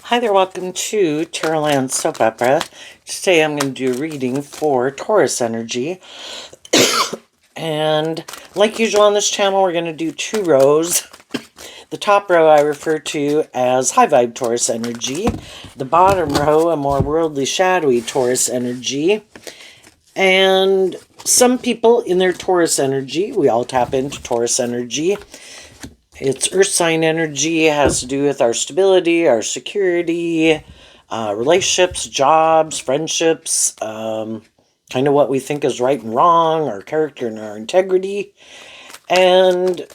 Hi there, welcome to Taurus-On Soap Opera. Today I'm going to do a reading for Taurus energy. And like usual on this channel, we're going to do two rows. The top row I refer to as high vibe Taurus energy. The bottom row, a more worldly, shadowy Taurus energy. And some people in their Taurus energy, we all tap into Taurus energy. It's earth sign energy. It has to do with our stability, our security, relationships, jobs, friendships, kind of what we think is right and wrong, our character and our integrity, and,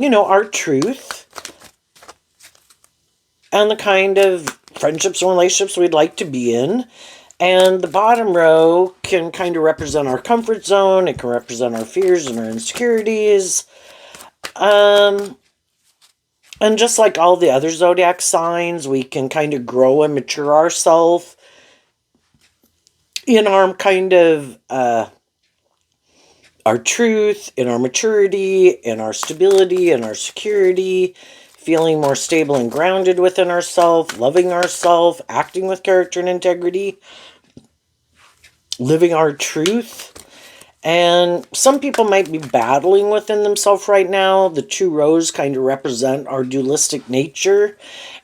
our truth, and the kind of friendships and relationships we'd like to be in. And the bottom row can kind of represent our comfort zone. It can represent our fears and our insecurities. And just like all the other zodiac signs, we can kind of grow and mature ourselves in our kind of our truth, in our maturity, in our stability, in our security, feeling more stable and grounded within ourselves, loving ourselves, acting with character and integrity, living our truth. And some people might be battling within themselves right now. The two rows kind of represent our dualistic nature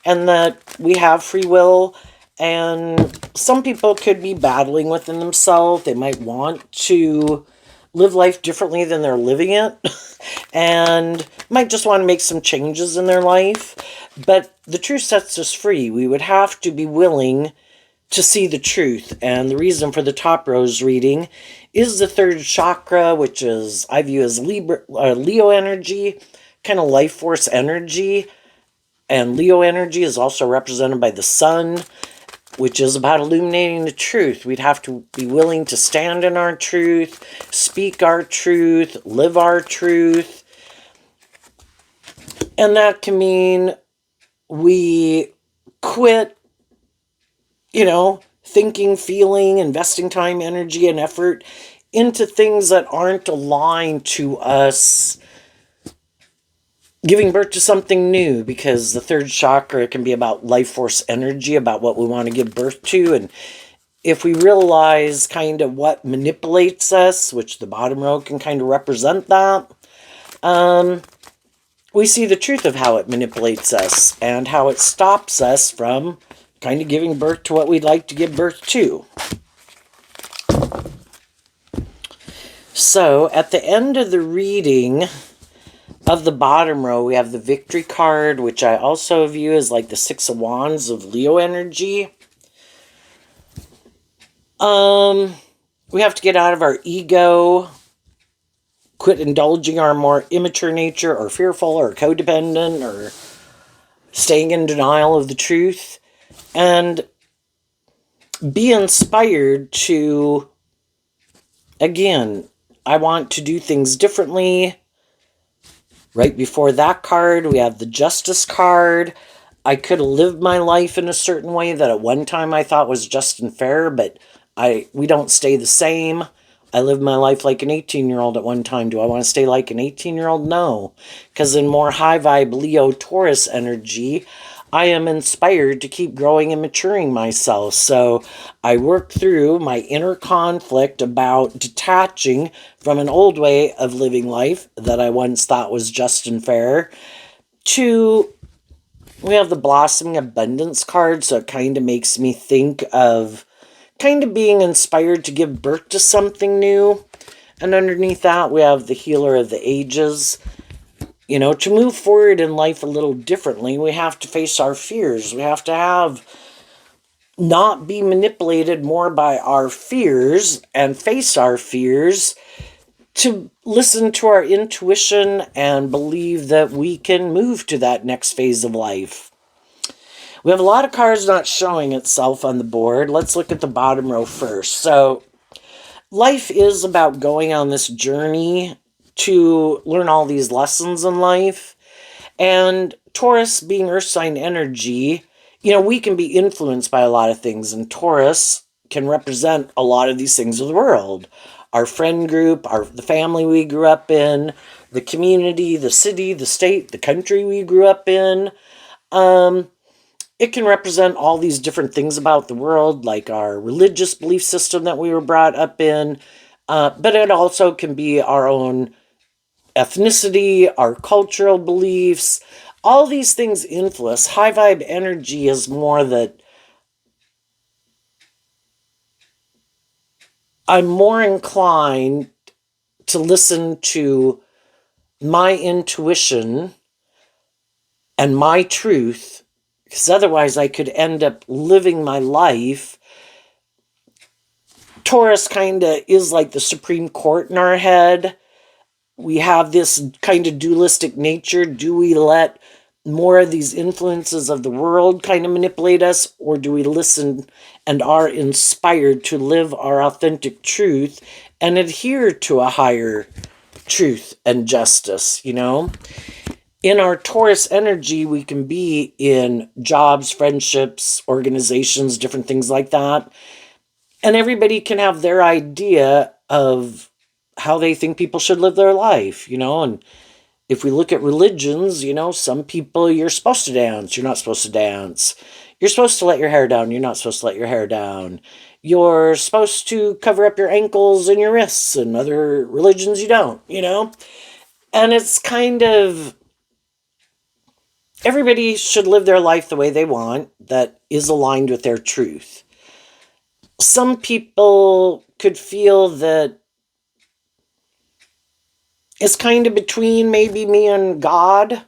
and that we have free will. And some people could be battling within themselves. They might want to live life differently than they're living it and might just want to make some changes in their life. But the truth sets us free. We would have to be willing to see the truth. And the reason for the top rose reading is the third chakra, which is, I view as Leo energy, kind of life force energy. And Leo energy is also represented by the sun, which is about illuminating the truth. We'd have to be willing to stand in our truth, speak our truth, live our truth. And that can mean we quit thinking, feeling, investing time, energy, and effort into things that aren't aligned to us giving birth to something new, because the third chakra can be about life force energy, about what we want to give birth to. And if we realize kind of what manipulates us, which the bottom row can kind of represent that, we see the truth of how it manipulates us and how it stops us from kind of giving birth to what we'd like to give birth to. So at the end of the reading of the bottom row, we have the victory card, which I also view as like the Six of Wands of Leo energy. We have to get out of our ego, quit indulging our more immature nature, or fearful, or codependent, or staying in denial of the truth, and be inspired to, again, I want to do things differently. Right before that card, we have the Justice card. I could have lived my life in a certain way that at one time I thought was just and fair, but we don't stay the same. I lived my life like an 18-year-old at one time. Do I want to stay like an 18-year-old? No. Because in more high vibe Leo Taurus energy, I am inspired to keep growing and maturing myself. So I work through my inner conflict about detaching from an old way of living life that I once thought was just and fair to, we have the Blossoming Abundance card. So it kind of makes me think of kind of being inspired to give birth to something new. And underneath that, we have the Healer of the Ages. To move forward in life a little differently, we have to face our fears. We have to not be manipulated more by our fears and face our fears, to listen to our intuition and believe that we can move to that next phase of life. We have a lot of cards not showing itself on the board. Let's look at the bottom row first. So life is about going on this journey to learn all these lessons in life. And Taurus being earth sign energy, we can be influenced by a lot of things. And Taurus can represent a lot of these things of the world. Our friend group, the family we grew up in, the community, the city, the state, the country we grew up in. it can represent all these different things about the world, like our religious belief system that we were brought up in. But it also can be our own ethnicity, our cultural beliefs. All these things influence. High vibe energy is more that I'm more inclined to listen to my intuition and my truth, because otherwise I could end up living my life. Taurus kind of is like the Supreme Court in our head. We have this kind of dualistic nature. Do we let more of these influences of the world kind of manipulate us, or do we listen and are inspired to live our authentic truth and adhere to a higher truth and justice, you know? In our Taurus energy, we can be in jobs, friendships, organizations, different things like that. And everybody can have their idea of how they think people should live their life, you know? And if we look at religions, you know, some people, you're supposed to dance, you're not supposed to dance. You're supposed to let your hair down, you're not supposed to let your hair down. You're supposed to cover up your ankles and your wrists, and other religions you don't, you know? And it's kind of, everybody should live their life the way they want that is aligned with their truth. Some people could feel that it's kind of between maybe me and God.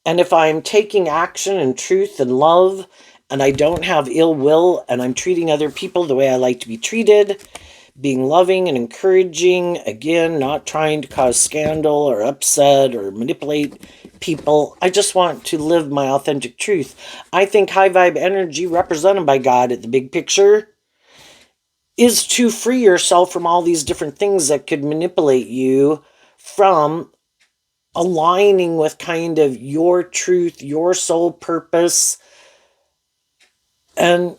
And if I'm taking action in truth and love, and I don't have ill will, and I'm treating other people the way I like to be treated, being loving and encouraging, again, not trying to cause scandal or upset or manipulate people. I just want to live my authentic truth. I think high vibe energy represented by God at the big picture is to free yourself from all these different things that could manipulate you from aligning with kind of your truth, your soul purpose. And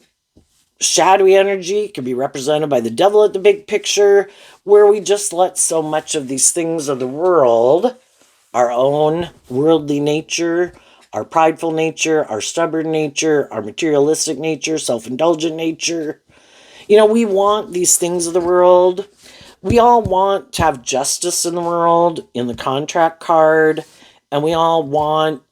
shadowy energy can be represented by the devil at the big picture, where we just let so much of these things of the world, our own worldly nature, our prideful nature, our stubborn nature, our materialistic nature, self-indulgent nature. You know, we want these things of the world. We all want to have justice in the world, in the contract card, and we all want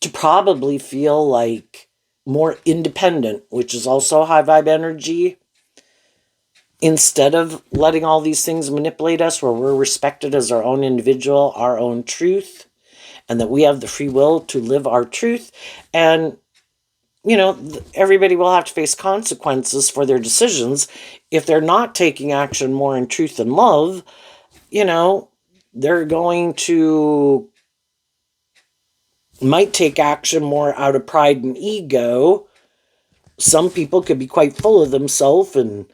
to probably feel like more independent, which is also high vibe energy, instead of letting all these things manipulate us, where we're respected as our own individual, our own truth, and that we have the free will to live our truth. And you know, everybody will have to face consequences for their decisions. If they're not taking action more in truth and love, you know, they're going to, might take action more out of pride and ego. Some people could be quite full of themselves, and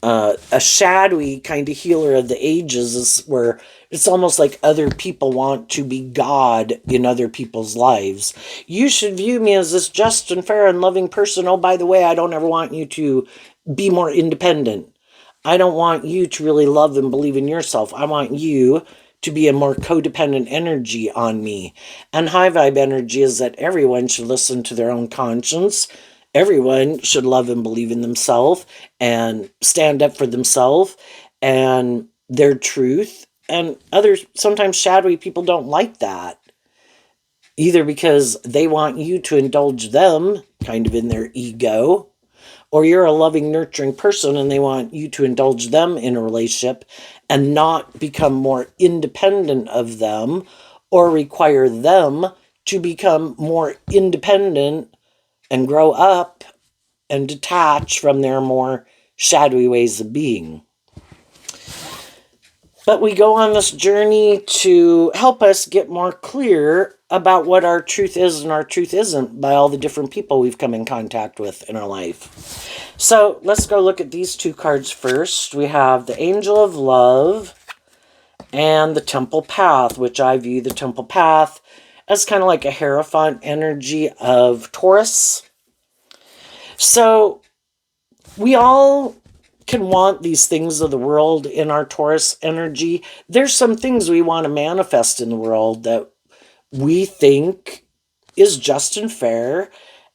a shadowy kind of healer of the ages is where it's almost like other people want to be God in other people's lives. You should view me as this just and fair and loving person. Oh, by the way, I don't ever want you to be more independent. I don't want you to really love and believe in yourself. I want you to be a more codependent energy on me. And high vibe energy is that everyone should listen to their own conscience. Everyone should love and believe in themselves and stand up for themselves and their truth. And others, sometimes shadowy people don't like that, either because they want you to indulge them kind of in their ego, or you're a loving, nurturing person and they want you to indulge them in a relationship and not become more independent of them, or require them to become more independent and grow up and detach from their more shadowy ways of being. But we go on this journey to help us get more clear about what our truth is and our truth isn't by all the different people we've come in contact with in our life. So let's go look at these two cards first. We have the Angel of Love and the Temple Path, which I view the Temple Path as kind of like a Hierophant energy of Taurus. So we all can want these things of the world in our Taurus energy. There's some things we want to manifest in the world that we think is just and fair,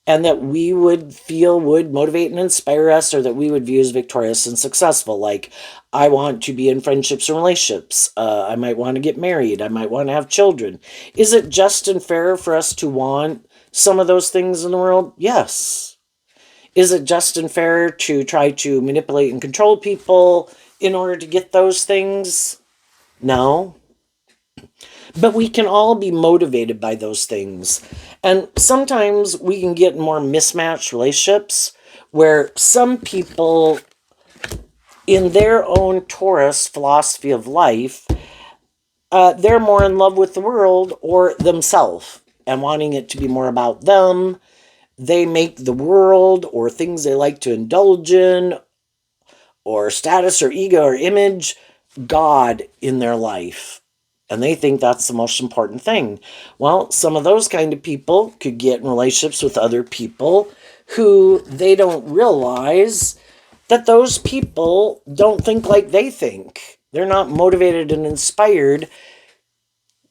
and that we would feel would motivate and inspire us, or that we would view as victorious and successful. Like, I want to be in friendships and relationships. I might want to get married. I might want to have children. Is it just and fair for us to want some of those things in the world? Yes. Is it just and fair to try to manipulate and control people in order to get those things? No. But we can all be motivated by those things. And sometimes we can get more mismatched relationships where some people, in their own Taurus philosophy of life, they're more in love with the world or themselves and wanting it to be more about them. They make the world or things they like to indulge in, or status or ego or image, God in their life. And they think that's the most important thing. Well, some of those kind of people could get in relationships with other people who they don't realize that those people don't think like they think. They're not motivated and inspired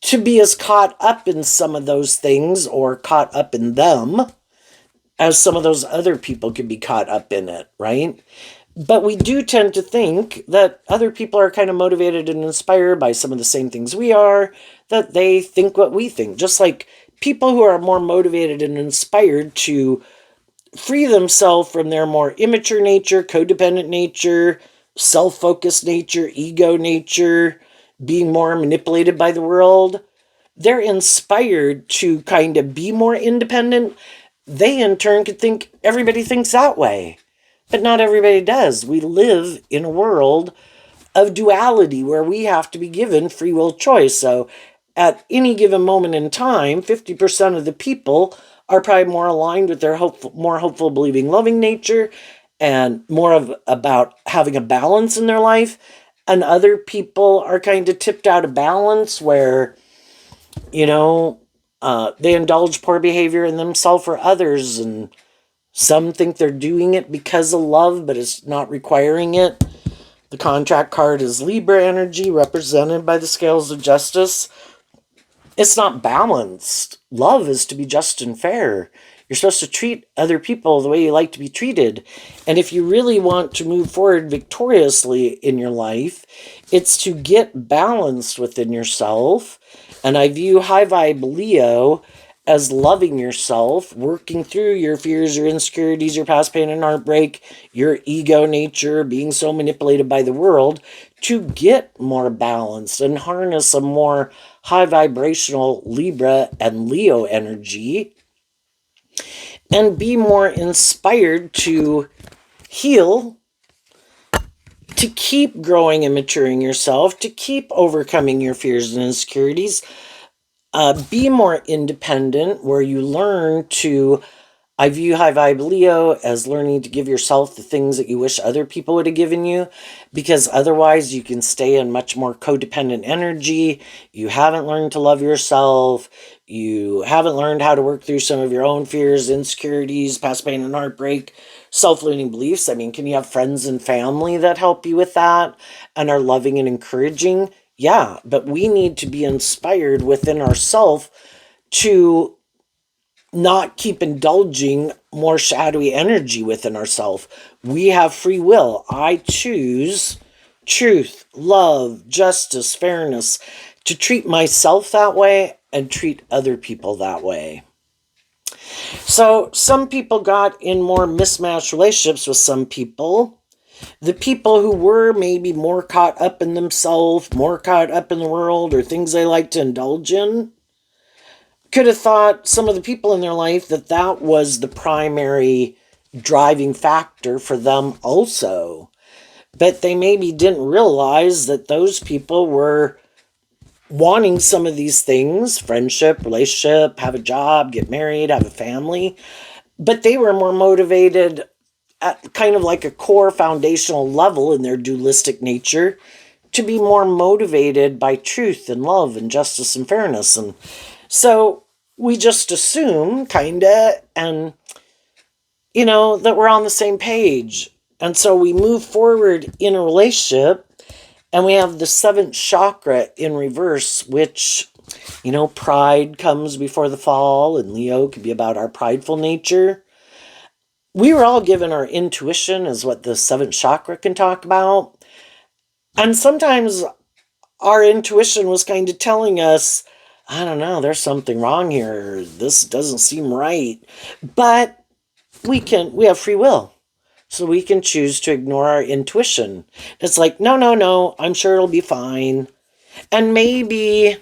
to be as caught up in some of those things or caught up in them as some of those other people could be caught up in it, right? But we do tend to think that other people are kind of motivated and inspired by some of the same things we are, that they think what we think. Just like people who are more motivated and inspired to free themselves from their more immature nature, codependent nature, self-focused nature, ego nature, being more manipulated by the world, they're inspired to kind of be more independent. They in turn could think everybody thinks that way. But not everybody does. We live in a world of duality where we have to be given free will choice. So at any given moment in time, 50% of the people are probably more aligned with their more hopeful, believing, loving nature, and more of about having a balance in their life. And other people are kind of tipped out of balance where, you know, they indulge poor behavior in themselves or others, and some think they're doing it because of love, but it's not requiring it. The contract card is Libra energy, represented by the scales of justice. It's not balanced. Love is to be just and fair. You're supposed to treat other people the way you like to be treated. And if you really want to move forward victoriously in your life, it's to get balanced within yourself. And I view high vibe Leo as loving yourself, working through your fears, your insecurities, your past pain and heartbreak, your ego nature, being so manipulated by the world, to get more balanced and harness a more high vibrational Libra and Leo energy, and be more inspired to heal, to keep growing and maturing yourself, to keep overcoming your fears and insecurities. Be more independent, where you learn to, I view high vibe Leo as learning to give yourself the things that you wish other people would have given you, because otherwise you can stay in much more codependent energy. You haven't learned to love yourself. You haven't learned how to work through some of your own fears, insecurities, past pain and heartbreak, self-limiting beliefs. I mean, can you have friends and family that help you with that and are loving and encouraging? Yeah, but we need to be inspired within ourselves to not keep indulging more shadowy energy within ourselves. We have free will. I choose truth, love, justice, fairness, to treat myself that way and treat other people that way. So some people got in more mismatched relationships with some people. The people who were maybe more caught up in themselves, more caught up in the world, or things they like to indulge in, could have thought, some of the people in their life, that that was the primary driving factor for them also. But they maybe didn't realize that those people were wanting some of these things: friendship, relationship, have a job, get married, have a family. But they were more motivated at kind of like a core foundational level in their dualistic nature to be more motivated by truth and love and justice and fairness. And so we just assume, kinda, and, that we're on the same page. And so we move forward in a relationship, and we have the seventh chakra in reverse, which Pride comes before the fall, and Leo could be about our prideful nature. We were all given our intuition, is what the seventh chakra can talk about. And sometimes our intuition was kind of telling us, I don't know, there's something wrong here. This doesn't seem right. But we have free will. So we can choose to ignore our intuition. It's like, no, no, no, I'm sure it'll be fine. And maybe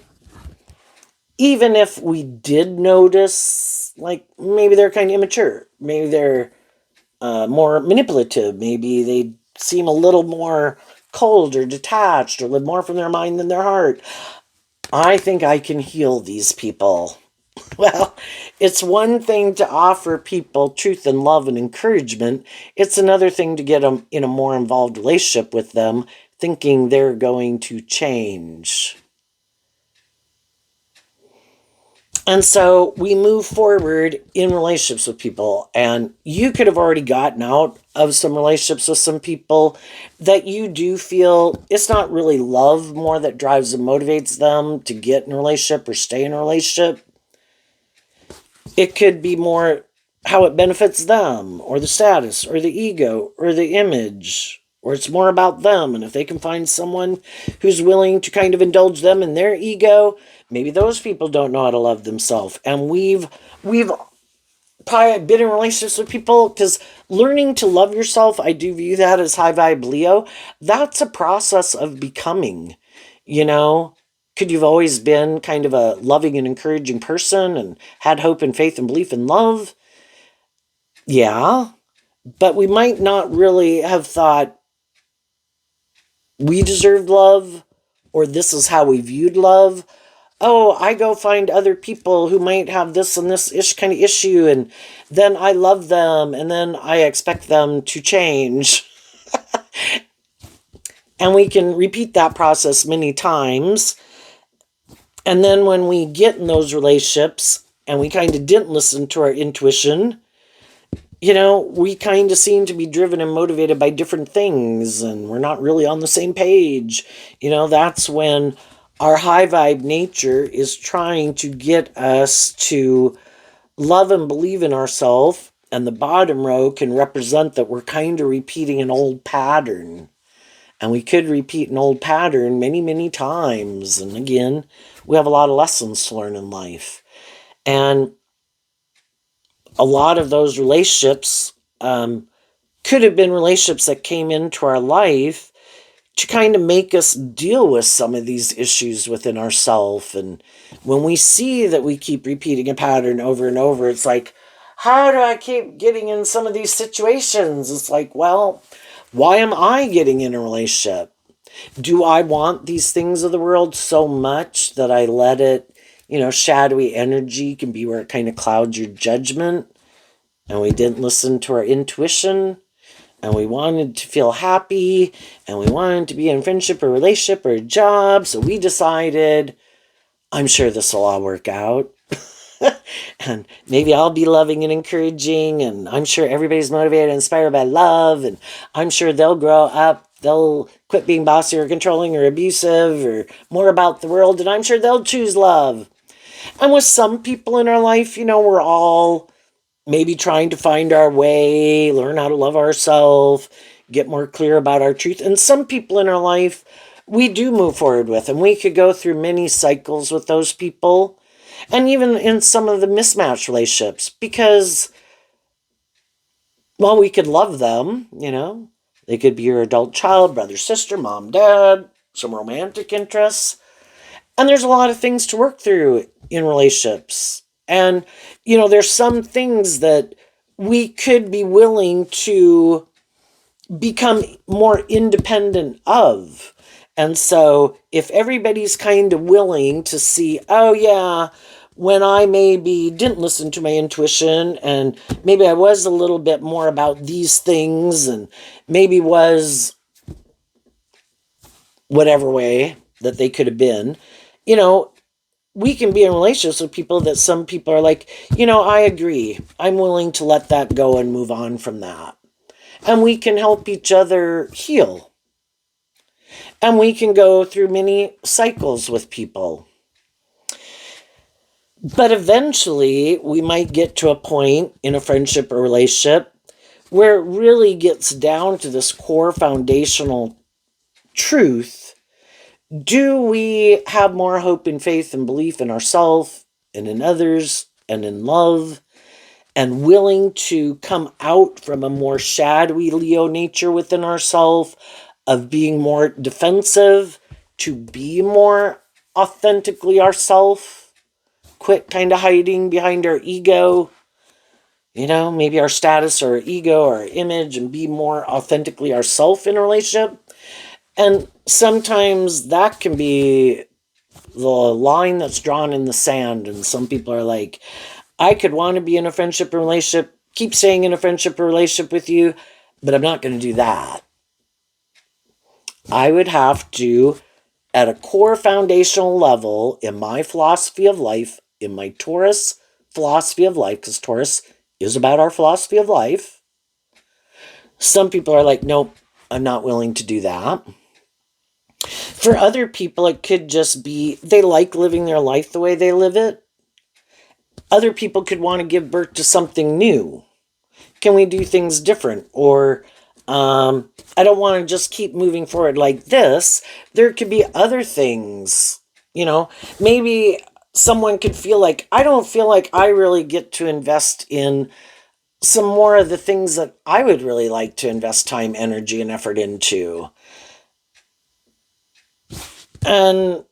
even if we did notice, like maybe they're kind of immature, maybe they're more manipulative, maybe they seem a little more cold or detached or live more from their mind than their heart. I think I can heal these people. Well, it's one thing to offer people truth and love and encouragement. It's another thing to get them in a more involved relationship with them, thinking they're going to change. And so we move forward in relationships with people. And you could have already gotten out of some relationships with some people that you do feel it's not really love more that drives and motivates them to get in a relationship or stay in a relationship. It could be more how it benefits them, or the status, or the ego, or the image, or it's more about them. And if they can find someone who's willing to kind of indulge them in their ego, maybe those people don't know how to love themselves. And we've probably been in relationships with people because learning to love yourself, I do view that as high vibe Leo. That's a process of becoming, you know. Could you've always been kind of a loving and encouraging person and had hope and faith and belief in love? Yeah, but we might not really have thought we deserved love or this is how we viewed love. Oh, I go find other people who might have this and this kind of issue, and then I love them, and then I expect them to change. And we can repeat that process many times. And then when we get in those relationships and we kind of didn't listen to our intuition, we kind of seem to be driven and motivated by different things, and we're not really on the same page. That's when our high vibe nature is trying to get us to love and believe in ourselves, and the bottom row can represent that we're kind of repeating an old pattern. And we could repeat an old pattern many, many times. And again, we have a lot of lessons to learn in life. And a lot of those relationships could have been relationships that came into our life to kind of make us deal with some of these issues within ourselves. And when we see that we keep repeating a pattern over and over, it's like, how do I keep getting in some of these situations? It's like, well, why am I getting in a relationship? Do I want these things of the world so much that I let it, shadowy energy can be where it kind of clouds your judgment? And we didn't listen to our intuition, and we wanted to feel happy, and we wanted to be in friendship or relationship or a job, so we decided, I'm sure this will all work out. And maybe I'll be loving and encouraging, and I'm sure everybody's motivated and inspired by love, and I'm sure they'll grow up, they'll quit being bossy or controlling or abusive or more about the world, and I'm sure they'll choose love. And with some people in our life, we're all maybe trying to find our way, learn how to love ourselves, get more clear about our truth. And some people in our life, we do move forward with, and we could go through many cycles with those people. And even in some of the mismatched relationships, because, well, we could love them, They could be your adult child, brother, sister, mom, dad, some romantic interests. And there's a lot of things to work through in relationships. And, there's some things that we could be willing to become more independent of. And so if everybody's kind of willing to see, oh yeah, when I maybe didn't listen to my intuition, and maybe I was a little bit more about these things, and maybe was whatever way that they could have been, we can be in relationships with people that some people are like, I agree. I'm willing to let that go and move on from that. And we can help each other heal. And we can go through many cycles with people. But eventually, we might get to a point in a friendship or relationship where it really gets down to this core foundational truth. Do we have more hope and faith and belief in ourselves and in others and in love, and willing to come out from a more shadowy Leo nature within ourselves of being more defensive to be more authentically ourselves? Quit kind of hiding behind our ego, maybe our status or our ego or our image, and be more authentically ourselves in a relationship. And sometimes that can be the line that's drawn in the sand. And some people are like, I could want to be in a friendship or relationship, keep staying in a friendship or relationship with you, but I'm not going to do that. I would have to, at a core foundational level, in my philosophy of life, in my Taurus philosophy of life, because Taurus is about our philosophy of life. Some people are like, nope, I'm not willing to do that. For other people, it could just be they like living their life the way they live it. Other people could want to give birth to something new. Can we do things different? Or I don't want to just keep moving forward like this. There could be other things, maybe someone could feel like, I don't feel like I really get to invest in some more of the things that I would really like to invest time, energy, and effort into. And,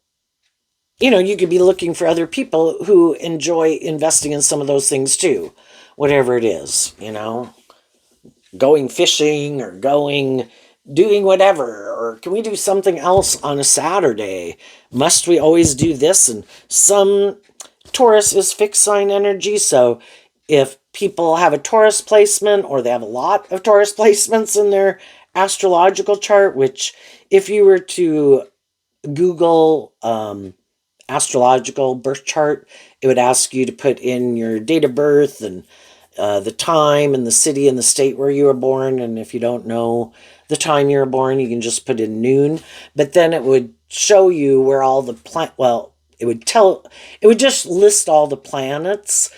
you could be looking for other people who enjoy investing in some of those things too, whatever it is, going fishing or doing whatever. Or can we do something else on a Saturday? Must we always do this? And some Taurus is fixed sign energy, so if people have a Taurus placement or they have a lot of Taurus placements in their astrological chart, which if you were to Google astrological birth chart, it would ask you to put in your date of birth and the time and the city and the state where you were born. And if you don't know the time you were born, you can just put in noon. But then it would show you where all the it would just list all the planets.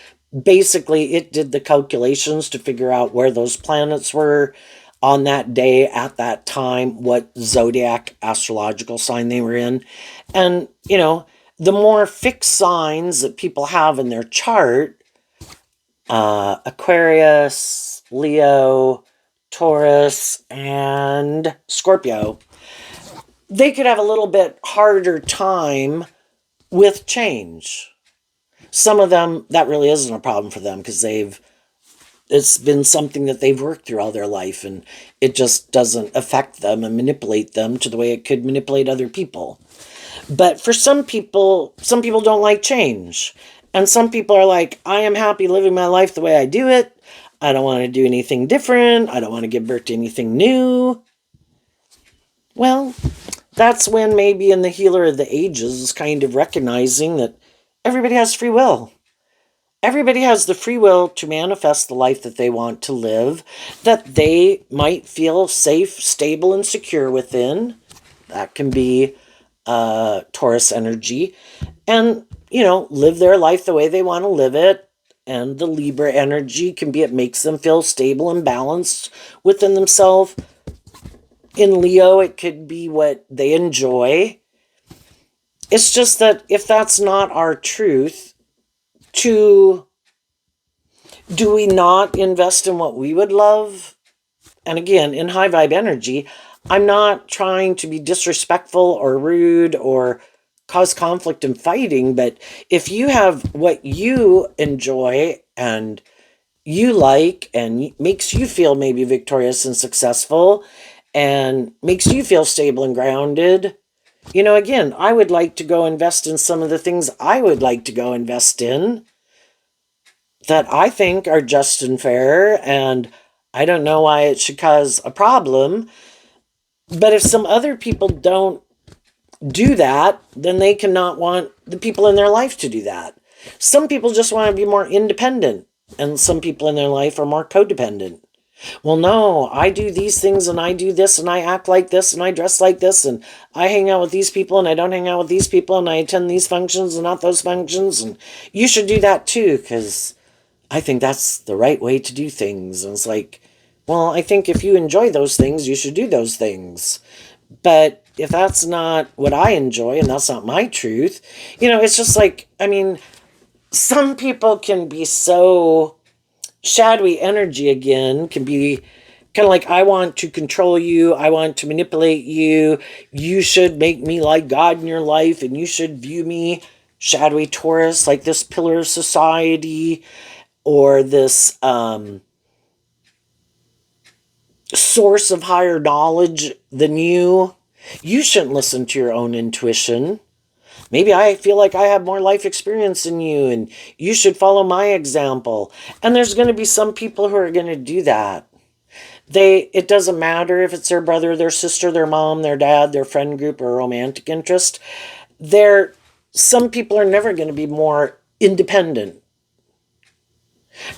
Basically, it did the calculations to figure out where those planets were on that day at that time, what zodiac astrological sign they were in. And, the more fixed signs that people have in their chart, Aquarius, Leo, Taurus, and Scorpio, they could have a little bit harder time with change. Some of them, that really isn't a problem for them because it's been something that they've worked through all their life, and it just doesn't affect them and manipulate them to the way it could manipulate other people. But for some people don't like change. And some people are like, I am happy living my life the way I do it. I don't want to do anything different. I don't want to give birth to anything new. Well, that's when maybe in the Healer of the Ages is kind of recognizing that everybody has free will. Everybody has the free will to manifest the life that they want to live, that they might feel safe, stable, and secure within. That can be Taurus energy. And, live their life the way they want to live it. And the Libra energy can be, it makes them feel stable and balanced within themselves. In Leo, it could be what they enjoy. It's just that if that's not our truth, do we not invest in what we would love? And again, in high vibe energy, I'm not trying to be disrespectful or rude or cause conflict and fighting, but if you have what you enjoy and you like and makes you feel maybe victorious and successful and makes you feel stable and grounded, again, I would like to go invest in some of the things I would like to go invest in that I think are just and fair, and I don't know why it should cause a problem. But if some other people don't do that, then they cannot want the people in their life to do that. Some people just want to be more independent, and some people in their life are more codependent. Well, no, I do these things and I do this and I act like this and I dress like this and I hang out with these people and I don't hang out with these people and I attend these functions and not those functions. And you should do that too, because I think that's the right way to do things. And it's like, well, I think if you enjoy those things, you should do those things. But if that's not what I enjoy and that's not my truth, it's just like, I mean, some people can be so shadowy energy again, can be kind of like, I want to control you, I want to manipulate you, you should make me like God in your life, and you should view me, shadowy Taurus, like this pillar of society, or this source of higher knowledge than you. You shouldn't listen to your own intuition. Maybe I feel like I have more life experience than you, and you should follow my example. And there's going to be some people who are going to do that. It doesn't matter if it's their brother, their sister, their mom, their dad, their friend group, or romantic interest. Some people are never going to be more independent.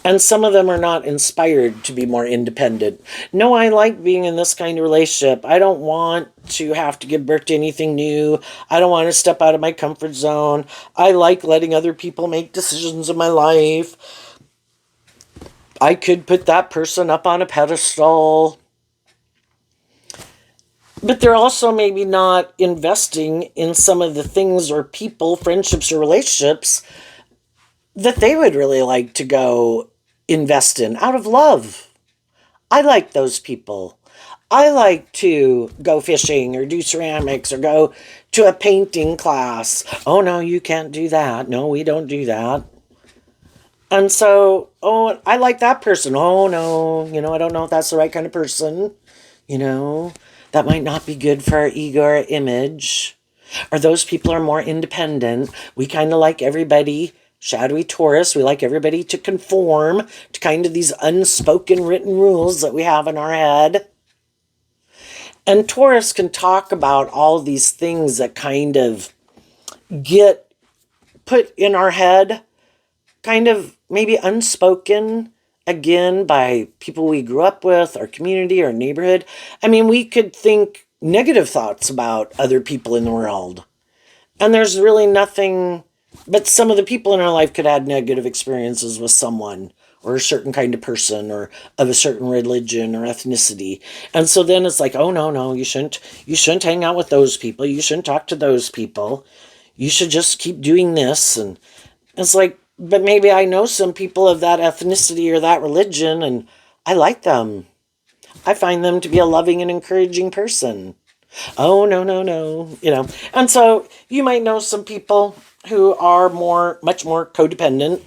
And some of them are not inspired to be more independent. No, I like being in this kind of relationship. I don't want to have to give birth to anything new. I don't want to step out of my comfort zone. I like letting other people make decisions in my life. I could put that person up on a pedestal. But they're also maybe not investing in some of the things or people, friendships, or relationships that they would really like to go invest in out of love. I like those people. I like to go fishing or do ceramics or go to a painting class. Oh, no, you can't do that. No, we don't do that. And so, oh, I like that person. Oh, no, I don't know if that's the right kind of person. That might not be good for our ego or image. Or those people are more independent. We kind of like everybody, shadowy Taurus, we like everybody to conform to kind of these unspoken written rules that we have in our head. And Taurus can talk about all these things that kind of get put in our head, kind of maybe unspoken, again, by people we grew up with, our community, our neighborhood. I mean, we could think negative thoughts about other people in the world. And there's really nothing, but some of the people in our life could have negative experiences with someone or a certain kind of person or of a certain religion or ethnicity. And so then it's like, oh, no, no, you shouldn't hang out with those people. You shouldn't talk to those people. You should just keep doing this. And it's like, but maybe I know some people of that ethnicity or that religion and I like them. I find them to be a loving and encouraging person. Oh, no, no, no, And so you might know some people who are much more codependent,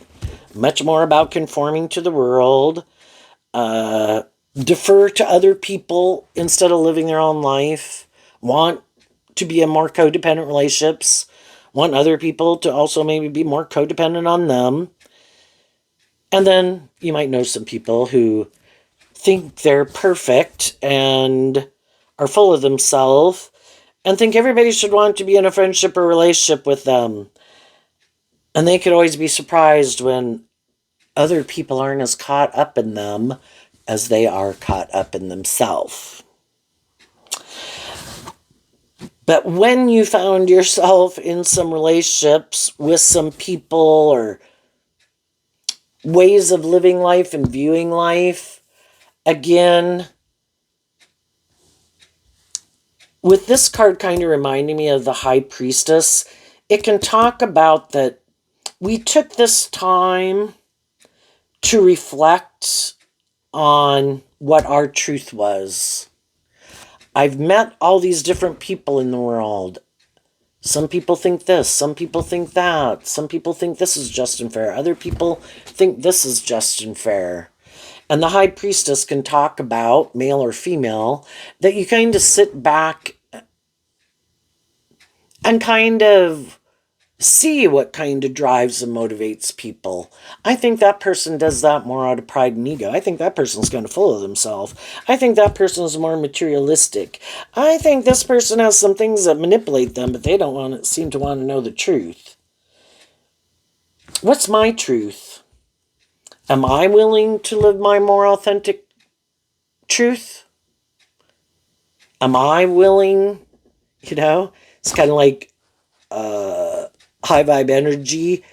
much more about conforming to the world, defer to other people instead of living their own life, want to be in more codependent relationships, want other people to also maybe be more codependent on them. And then you might know some people who think they're perfect and are full of themselves and think everybody should want to be in a friendship or relationship with them. And they could always be surprised when other people aren't as caught up in them as they are caught up in themselves. But when you found yourself in some relationships with some people or ways of living life and viewing life, again, with this card kind of reminding me of the High Priestess, it can talk about that we took this time to reflect on what our truth was. I've met all these different people in the world. Some people think this, some people think that, some people think this is just and fair, other people think this is just and fair. And the High Priestess can talk about, male or female, that you kind of sit back and kind of see what kind of drives and motivates people. I think that person does that more out of pride and ego. I think that person's kind of full of themselves. I think that person is more materialistic. I think this person has some things that manipulate them, but they don't seem to want to know the truth. What's my truth? Am I willing to live my more authentic truth? Am I willing? It's kind of like high vibe energy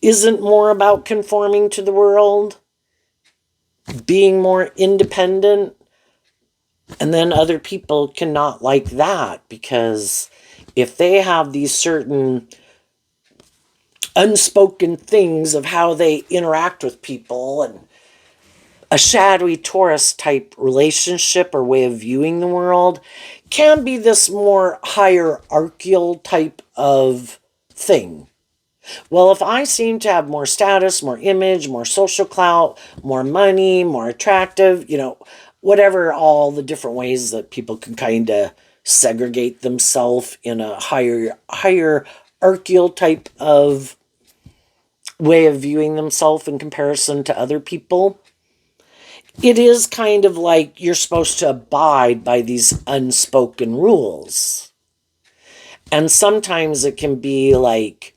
isn't more about conforming to the world, being more independent, and then other people cannot like that because if they have these certain unspoken things of how they interact with people and a shadowy Taurus type relationship or way of viewing the world can be this more hierarchical type of thing. Well, if I seem to have more status, more image, more social clout, more money, more attractive, whatever, all the different ways that people can kind of segregate themselves in a hierarchical type of way of viewing themselves in comparison to other people, it is kind of like you're supposed to abide by these unspoken rules. And sometimes it can be like,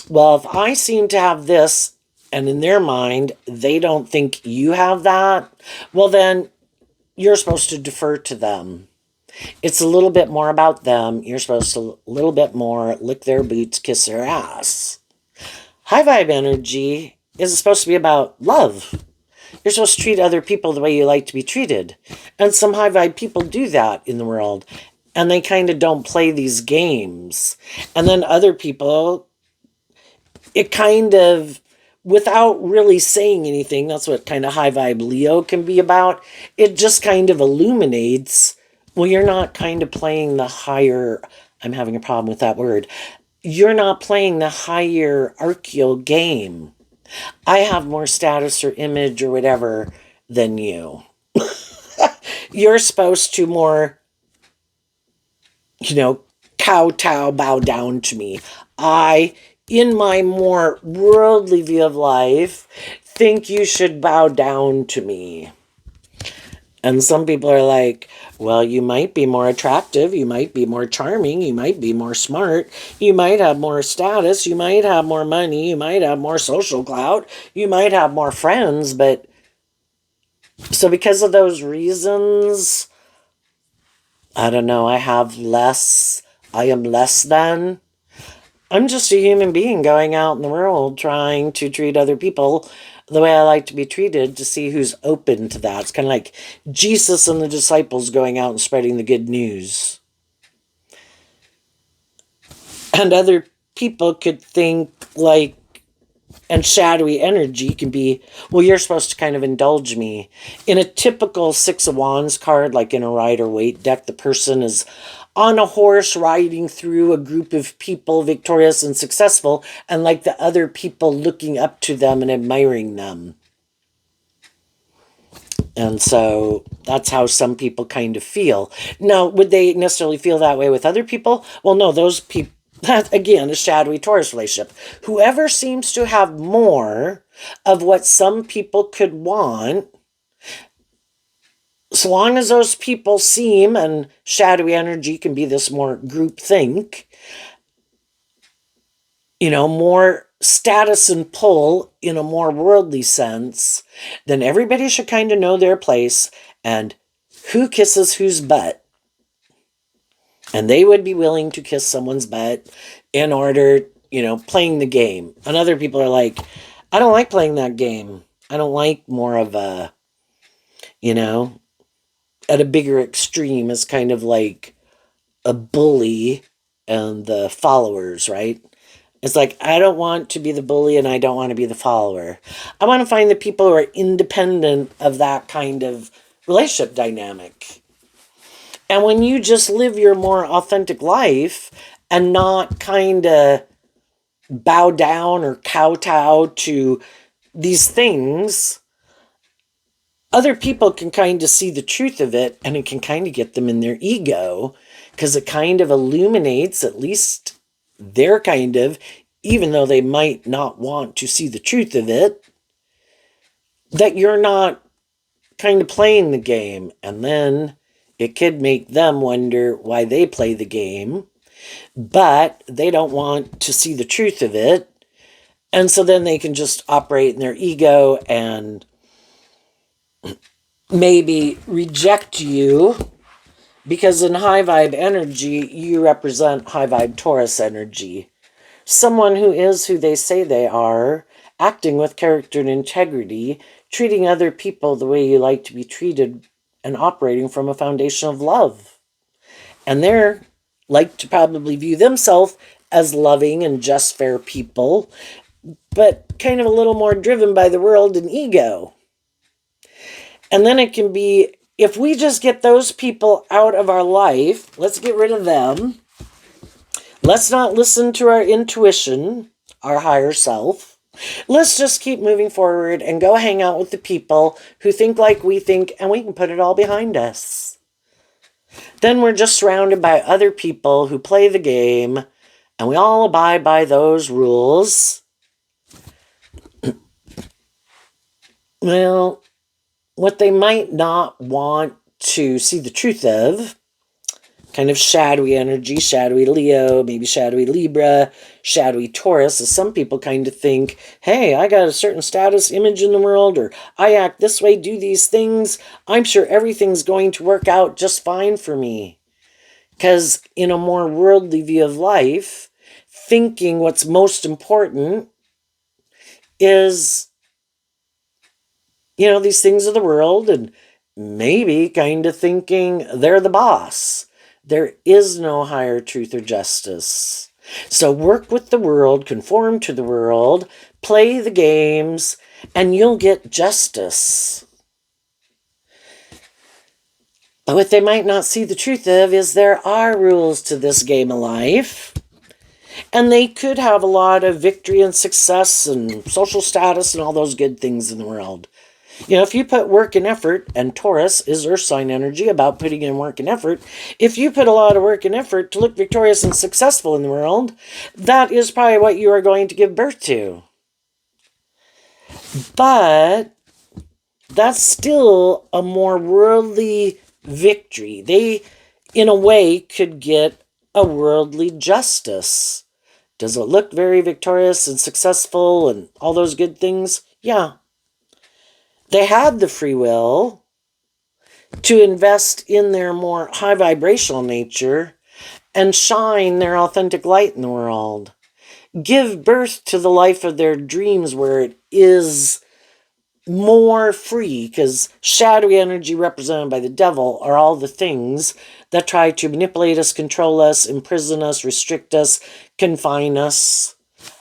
well, if I seem to have this, and in their mind, they don't think you have that, well, then you're supposed to defer to them. It's a little bit more about them. You're supposed to a little bit more lick their boots, kiss their ass. High vibe energy is supposed to be about love. You're supposed to treat other people the way you like to be treated. And some high vibe people do that in the world. And they kind of don't play these games. And then other people, it kind of, without really saying anything, that's what kind of high vibe Leo can be about. It just kind of illuminates, well, you're not kind of playing the higher, I'm having a problem with that word. You're not playing the hierarchical game. I have more status or image or whatever than you. You're supposed to more, kowtow, bow down to me. I, in my more worldly view of life, think you should bow down to me. And some people are like, well, you might be more attractive, you might be more charming, you might be more smart, you might have more status, you might have more money, you might have more social clout, you might have more friends, but so because of those reasons, I don't know, I am less than. I'm just a human being going out in the world trying to treat other people the way I like to be treated to see who's open to that. It's kind of like Jesus and the disciples going out and spreading the good news. And other people could think like, and shadowy energy can be, well, you're supposed to kind of indulge me. In a typical Six of Wands card, like in a Rider-Waite deck, the person is on a horse riding through a group of people, victorious and successful, and like the other people looking up to them and admiring them. And so that's how some people kind of feel. Now, would they necessarily feel that way with other people? Well, no, those people, that again, a shadowy Taurus relationship. Whoever seems to have more of what some people could want, so long as those people seem, and shadowy energy can be this more group think, more status and pull in a more worldly sense, then everybody should kind of know their place and who kisses whose butt. And they would be willing to kiss someone's butt in order, playing the game. And other people are like, I don't like playing that game. I don't like more of a, at a bigger extreme is kind of like a bully and the followers, right? It's like, I don't want to be the bully and I don't want to be the follower. I want to find the people who are independent of that kind of relationship dynamic. And when you just live your more authentic life and not kind of bow down or kowtow to these things, other people can kind of see the truth of it and it can kind of get them in their ego because it kind of illuminates at least their kind of, even though they might not want to see the truth of it, that you're not kind of playing the game. And then it could make them wonder why they play the game, but they don't want to see the truth of it. And so then they can just operate in their ego and maybe reject you because in high vibe energy, you represent high vibe Taurus energy. Someone who is who they say they are, acting with character and integrity, treating other people the way you like to be treated, and operating from a foundation of love. And they're like to probably view themselves as loving and just fair people, but kind of a little more driven by the world and ego. And then it can be, if we just get those people out of our life, let's get rid of them. Let's not listen to our intuition, our higher self. Let's just keep moving forward and go hang out with the people who think like we think, and we can put it all behind us. Then we're just surrounded by other people who play the game, and we all abide by those rules. Well, what they might not want to see the truth of, kind of shadowy energy, shadowy Leo, maybe shadowy Libra, shadowy Taurus, is some people kind of think, hey, I got a certain status image in the world, or I act this way, do these things, I'm sure everything's going to work out just fine for me. Because in a more worldly view of life, thinking what's most important is, these things of the world, and maybe kind of thinking they're the boss. There is no higher truth or justice. So work with the world, conform to the world, play the games, and you'll get justice. But what they might not see the truth of is there are rules to this game of life. And they could have a lot of victory and success and social status and all those good things in the world. If you put work and effort, and Taurus is earth sign energy about putting in work and effort, if you put a lot of work and effort to look victorious and successful in the world, that is probably what you are going to give birth to. But that's still a more worldly victory. They, in a way, could get a worldly justice. Does it look very victorious and successful and all those good things? Yeah. They had the free will to invest in their more high vibrational nature and shine their authentic light in the world. Give birth to the life of their dreams where it is more free, because shadowy energy represented by the devil are all the things that try to manipulate us, control us, imprison us, restrict us, confine us.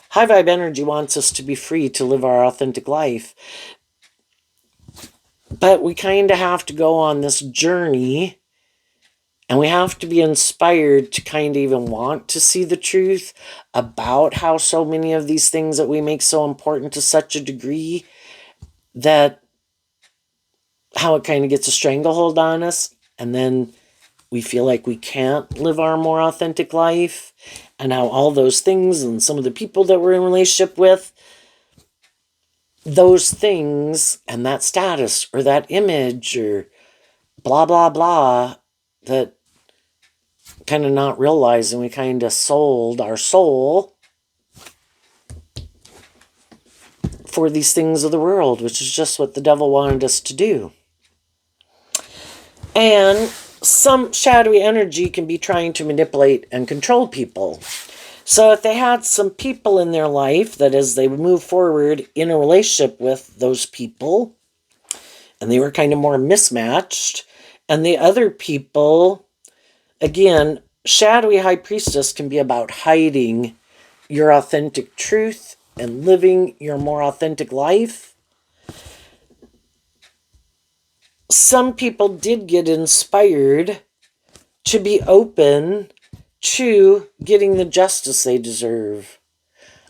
High vibe energy wants us to be free to live our authentic life. But we kind of have to go on this journey, and we have to be inspired to kind of even want to see the truth about how so many of these things that we make so important to such a degree that how it kind of gets a stranglehold on us, and then we feel like we can't live our more authentic life, and how all those things and some of the people that we're in relationship with, those things and that status or that image or blah, blah, blah, that kind of not realizing we kind of sold our soul for these things of the world, which is just what the devil wanted us to do. And some shadowy energy can be trying to manipulate and control people. So if they had some people in their life that as they move forward in a relationship with those people, and they were kind of more mismatched, and the other people, again, shadowy high priestess can be about hiding your authentic truth and living your more authentic life. Some people did get inspired to be open to getting the justice they deserve.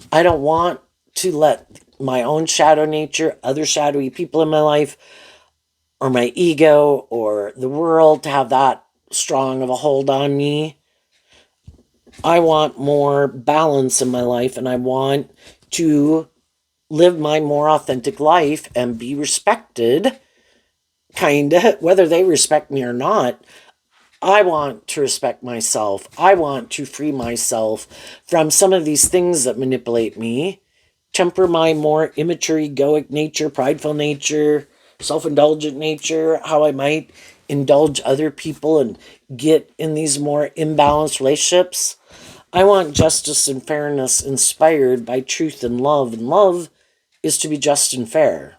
I don't want to let my own shadow nature, other shadowy people in my life, or my ego, or the world to have that strong of a hold on me. I want more balance in my life, and I want to live my more authentic life and be respected, kinda, whether they respect me or not. I want to respect myself. I want to free myself from some of these things that manipulate me, temper my more immature, egoic nature, prideful nature, self-indulgent nature, how I might indulge other people and get in these more imbalanced relationships. I want justice and fairness inspired by truth and love. And love is to be just and fair.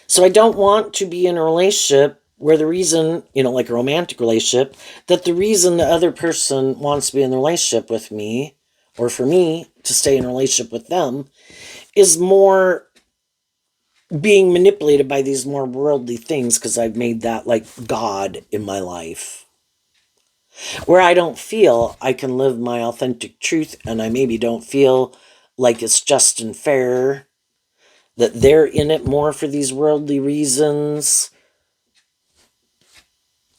So I don't want to be in a relationship where the reason, like a romantic relationship, that the reason the other person wants to be in the relationship with me, or for me to stay in a relationship with them, is more being manipulated by these more worldly things because I've made that like God in my life. Where I don't feel I can live my authentic truth, and I maybe don't feel like it's just and fair, that they're in it more for these worldly reasons.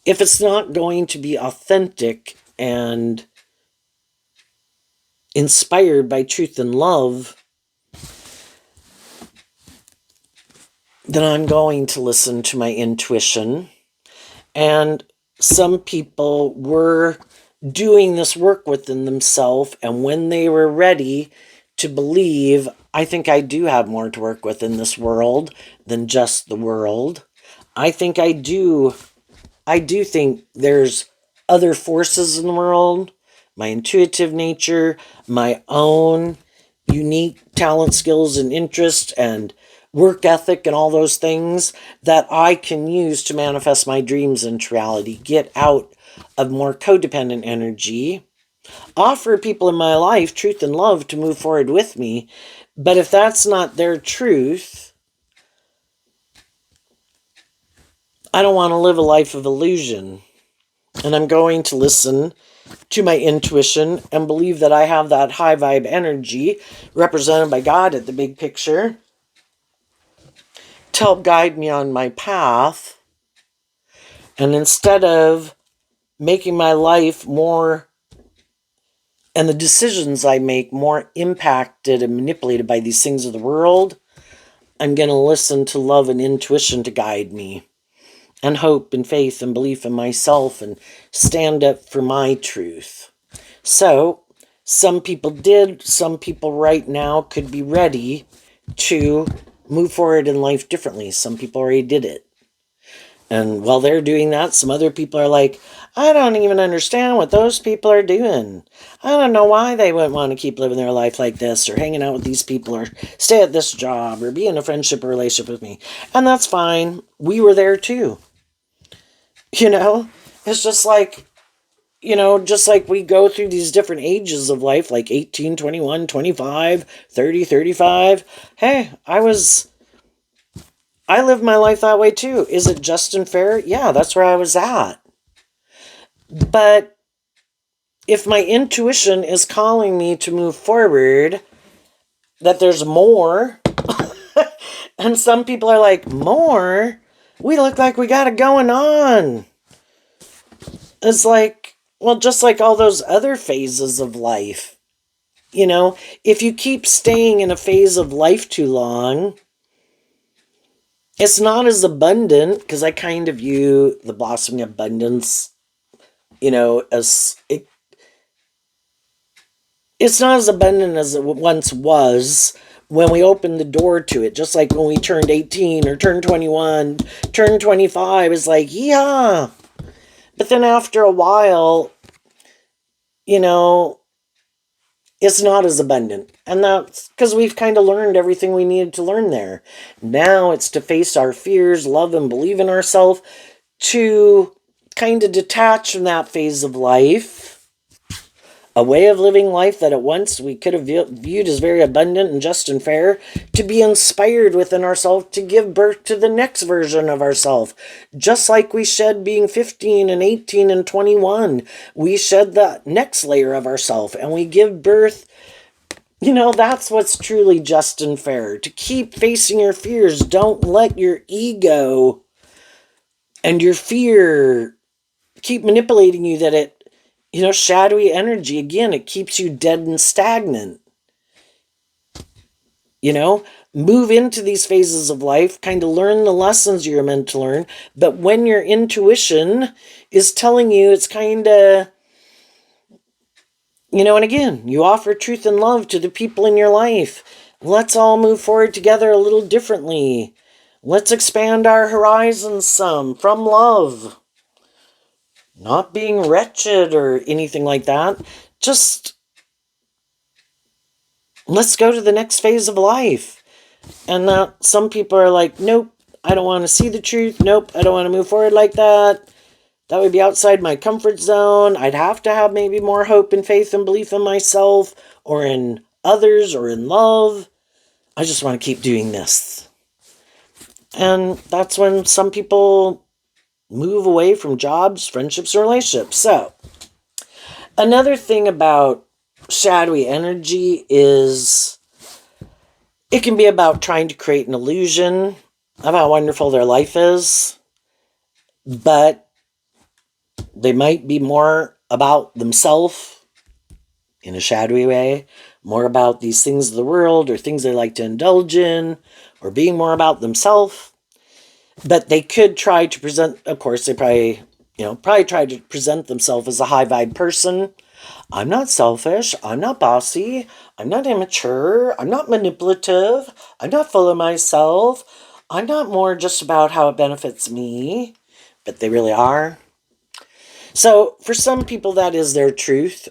If it's not going to be authentic and inspired by truth and love, then I'm going to listen to my intuition. And some people were doing this work within themselves, and when they were ready to believe, I think I do have more to work with in this world than just the world. I do think there's other forces in the world, my intuitive nature, my own unique talent, skills, and interest, and work ethic, and all those things that I can use to manifest my dreams into reality, get out of more codependent energy, offer people in my life truth and love to move forward with me. But if that's not their truth, I don't want to live a life of illusion. And I'm going to listen to my intuition and believe that I have that high vibe energy represented by God at the big picture to help guide me on my path. And instead of making my life more, and the decisions I make, more impacted and manipulated by these things of the world, I'm going to listen to love and intuition to guide me, and hope and faith and belief in myself, and stand up for my truth. So some people did, some people right now could be ready to move forward in life differently. Some people already did it. And while they're doing that, some other people are like, I don't even understand what those people are doing. I don't know why they wouldn't want to keep living their life like this, or hanging out with these people, or stay at this job, or be in a friendship or relationship with me. And that's fine. We were there too. It's just like, just like we go through these different ages of life, like 18, 21, 25, 30, 35. Hey, I lived my life that way too. Is it just and fair? Yeah, that's where I was at. But if my intuition is calling me to move forward, that there's more, and some people are like, more? We look like we got it going on. It's like, well, just like all those other phases of life. If you keep staying in a phase of life too long, it's not as abundant, because I kind of view the blossoming abundance, as it's not as abundant as it once was when we opened the door to it. Just like when we turned 18 or turned 21, turned 25, it's like, yeah. But then after a while, it's not as abundant. And that's because we've kind of learned everything we needed to learn there. Now it's to face our fears, love and believe in ourselves, to kind of detach from that phase of life. A way of living life that at once we could have viewed as very abundant and just and fair, to be inspired within ourselves to give birth to the next version of ourselves. Just like we shed being 15 and 18 and 21, we shed the next layer of ourselves and we give birth. That's what's truly just and fair. To keep facing your fears. Don't let your ego and your fear keep manipulating you, that it, shadowy energy, again, it keeps you dead and stagnant. Move into these phases of life, kind of learn the lessons you're meant to learn. But when your intuition is telling you, it's kind of, and again, you offer truth and love to the people in your life. let's all move forward together a little differently. Let's expand our horizons some from love. Not being wretched or anything like that. Just let's go to the next phase of life. And some people are like, nope, I don't want to see the truth. Nope, I don't want to move forward like that. That would be outside my comfort zone. I'd have to have maybe more hope and faith and belief in myself or in others or in love. I just want to keep doing this. And that's when some people move away from jobs, friendships, and relationships. So, another thing about shadowy energy is it can be about trying to create an illusion of how wonderful their life is, but they might be more about themselves in a shadowy way, more about these things of the world or things they like to indulge in, or being more about themselves. But they could try to present, of course, they probably try to present themselves as a high vibe person. I'm not selfish. I'm not bossy. I'm not immature. I'm not manipulative. I'm not full of myself. I'm not more just about how it benefits me. But they really are. So for some people, that is their truth.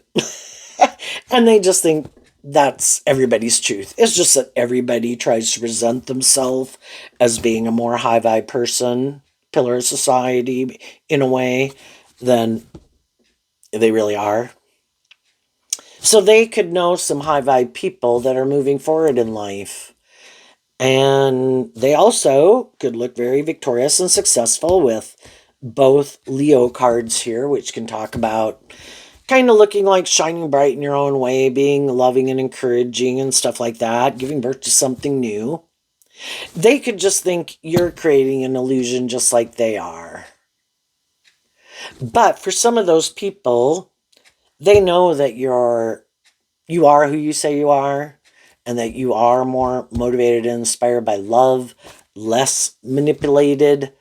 And they just think that's everybody's truth. It's just that everybody tries to present themselves as being a more high vibe person, pillar of society in a way than they really are. So they could know some high vibe people that are moving forward in life. And they also could look very victorious and successful with both Leo cards here, which can talk about kind of looking like shining bright in your own way, being loving and encouraging and stuff like that, giving birth to something new. They could just think you're creating an illusion just like they are. But for some of those people, they know that you are who you say you are, and that you are more motivated and inspired by love, less manipulated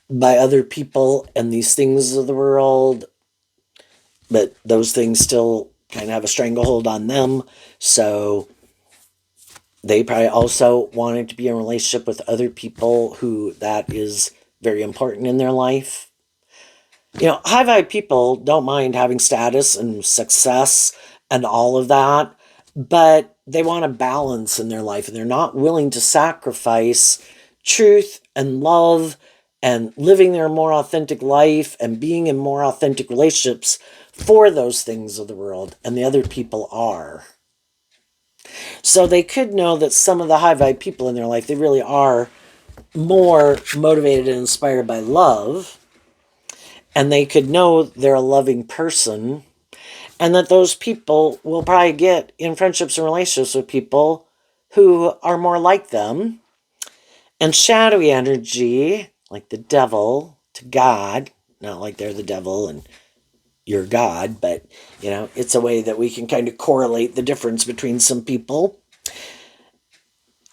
by other people and these things of the world. But those things still kind of have a stranglehold on them. So they probably also wanted to be in a relationship with other people who that is very important in their life. High vibe people don't mind having status and success and all of that, but they want a balance in their life and they're not willing to sacrifice truth and love and living their more authentic life and being in more authentic relationships for those things of the world, and the other people are. So they could know that some of the high vibe people in their life, they really are more motivated and inspired by love, and they could know they're a loving person, and that those people will probably get in friendships and relationships with people who are more like them. And shadowy energy, like the devil to God, not like they're the devil and you're God, but it's a way that we can kind of correlate the difference between some people.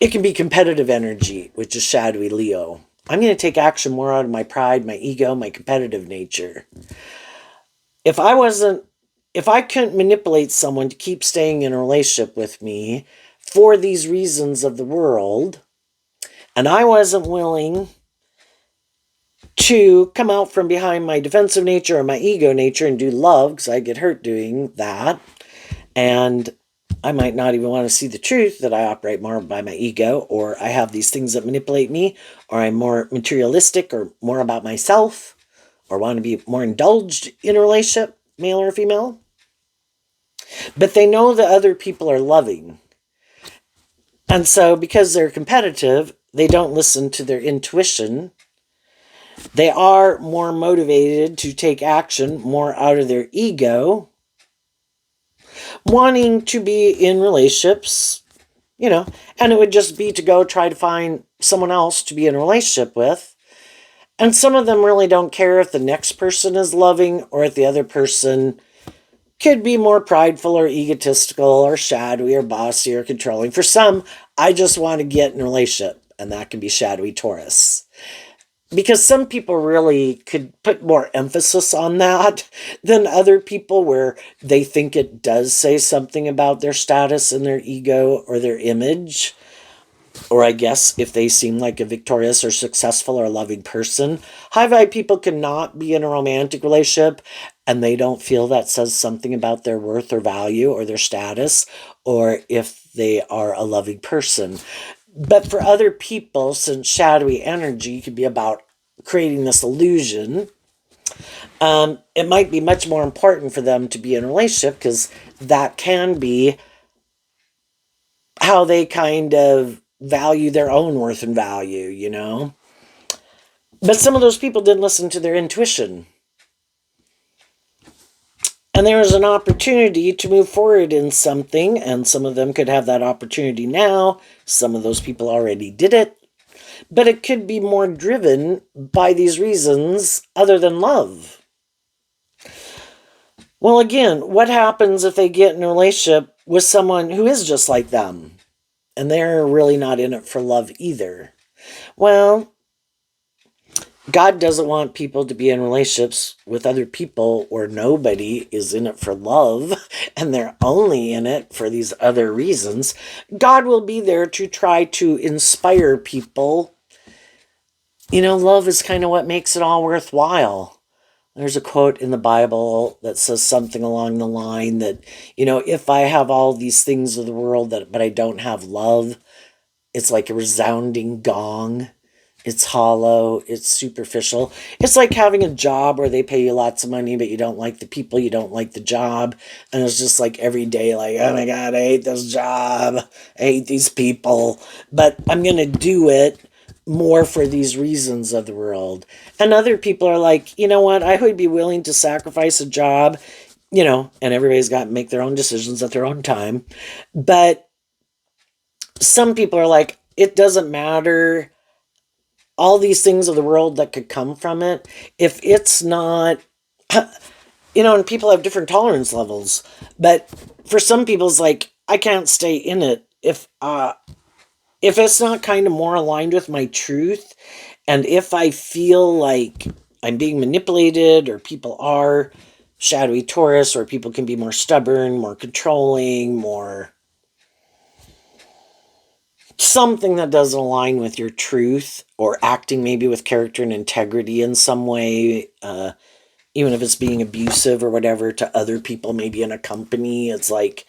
It can be competitive energy, which is shadowy Leo. I'm going to take action more out of my pride, my ego, my competitive nature. If I couldn't manipulate someone to keep staying in a relationship with me for these reasons of the world, and I wasn't willing to come out from behind my defensive nature or my ego nature and do love, because I get hurt doing that, and I might not even want to see the truth that I operate more by my ego, or I have these things that manipulate me, or I'm more materialistic or more about myself, or want to be more indulged in a relationship, male or female. But they know that other people are loving. And so because they're competitive, they don't listen to their intuition. They are more motivated to take action more out of their ego, wanting to be in relationships, and it would just be to go try to find someone else to be in a relationship with. And some of them really don't care if the next person is loving or if the other person could be more prideful or egotistical or shadowy or bossy or controlling. For some, I just want to get in a relationship, and that can be shadowy Taurus. because some people really could put more emphasis on that than other people, where they think it does say something about their status and their ego or their image. Or I guess if they seem like a victorious or successful or loving person. High vibe people cannot be in a romantic relationship and they don't feel that says something about their worth or value or their status, or if they are a loving person. But for other people, since shadowy energy could be about creating this illusion, it might be much more important for them to be in a relationship, because that can be how they kind of value their own worth and value, you know? But some of those people didn't listen to their intuition. And there is an opportunity to move forward in something, and some of them could have that opportunity now. Some of those people already did it. But it could be more driven by these reasons other than love. Well, again, what happens if they get in a relationship with someone who is just like them, and they're really not in it for love either? Well, God doesn't want people to be in relationships with other people where nobody is in it for love and they're only in it for these other reasons. God will be there to try to inspire people. You know, love is kind of what makes it all worthwhile. There's a quote in the Bible that says something along the line that, you know, if I have all these things of the world but I don't have love, it's like a resounding gong. It's hollow, it's superficial. It's like having a job where they pay you lots of money, but you don't like the people, you don't like the job. And it's just like every day, like, oh my God, I hate this job. I hate these people. But I'm going to do it more for these reasons of the world. And other people are like, you know what, I would be willing to sacrifice a job, you know, and everybody's got to make their own decisions at their own time. But some people are like, it doesn't matter all these things of the world that could come from it, if it's not, you know, and people have different tolerance levels. But for some people, it's like, I can't stay in it if it's not kind of more aligned with my truth, and if I feel like I'm being manipulated, or people are shadowy Taurus, or people can be more stubborn, more controlling, more something that doesn't align with your truth, or acting maybe with character and integrity in some way, even if it's being abusive or whatever to other people, maybe in a company. It's like,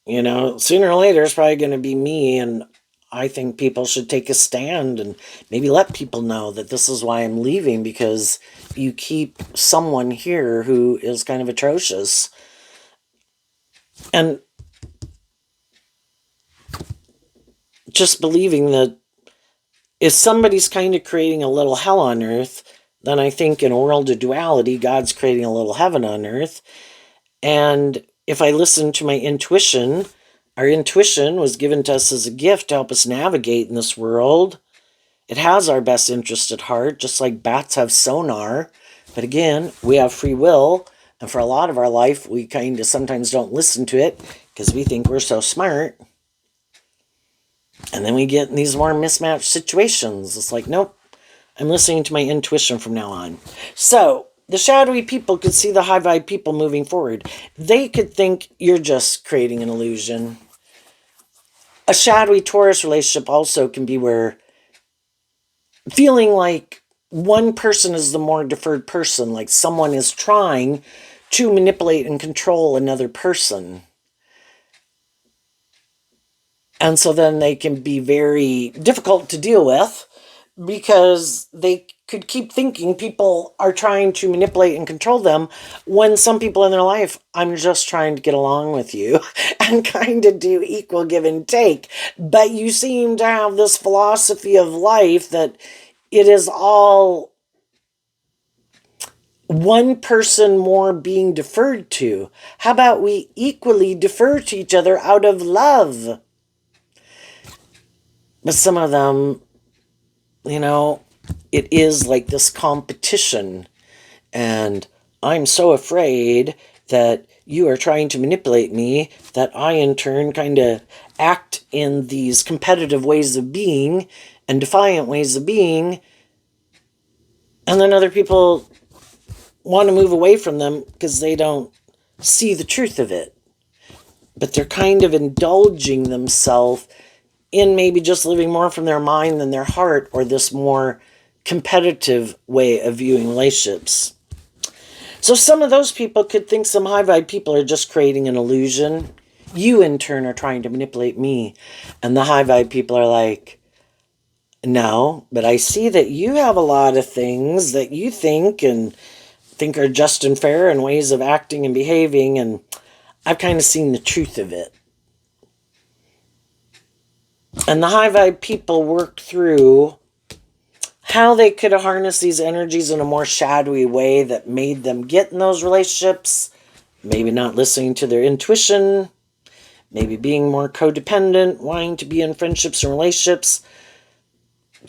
you know, sooner or later it's probably going to be me. And I think people should take a stand and maybe let people know that this is why I'm leaving, because you keep someone here who is kind of atrocious. And just believing that if somebody's kind of creating a little hell on earth, then I think in a world of duality, God's creating a little heaven on earth. And if I listen to my intuition, our intuition was given to us as a gift to help us navigate in this world. It has our best interest at heart, just like bats have sonar. But again, we have free will. And for a lot of our life, we kind of sometimes don't listen to it because we think we're so smart. And then we get in these more mismatched situations. It's like, nope, I'm listening to my intuition from now on. So the shadowy people could see the high vibe people moving forward. They could think you're just creating an illusion. A shadowy Taurus relationship also can be where feeling like one person is the more deferred person, like someone is trying to manipulate and control another person. And so then they can be very difficult to deal with, because they could keep thinking people are trying to manipulate and control them, when some people in their life, I'm just trying to get along with you and kind of do equal give and take. But you seem to have this philosophy of life that it is all one person more being deferred to. How about we equally defer to each other out of love? But some of them, you know, it is like this competition. And I'm so afraid that you are trying to manipulate me that I, in turn, kind of act in these competitive ways of being and defiant ways of being And then other people want to move away from them because they don't see the truth of it. But they're kind of indulging themselves in maybe just living more from their mind than their heart, or this more competitive way of viewing relationships. So some of those people could think some high vibe people are just creating an illusion. You, in turn, are trying to manipulate me. And the high vibe people are like, no, but I see that you have a lot of things that you think are just and fair and ways of acting and behaving, and I've kind of seen the truth of it. And the high vibe people work through how they could harness these energies in a more shadowy way that made them get in those relationships, maybe not listening to their intuition, maybe being more codependent, wanting to be in friendships and relationships,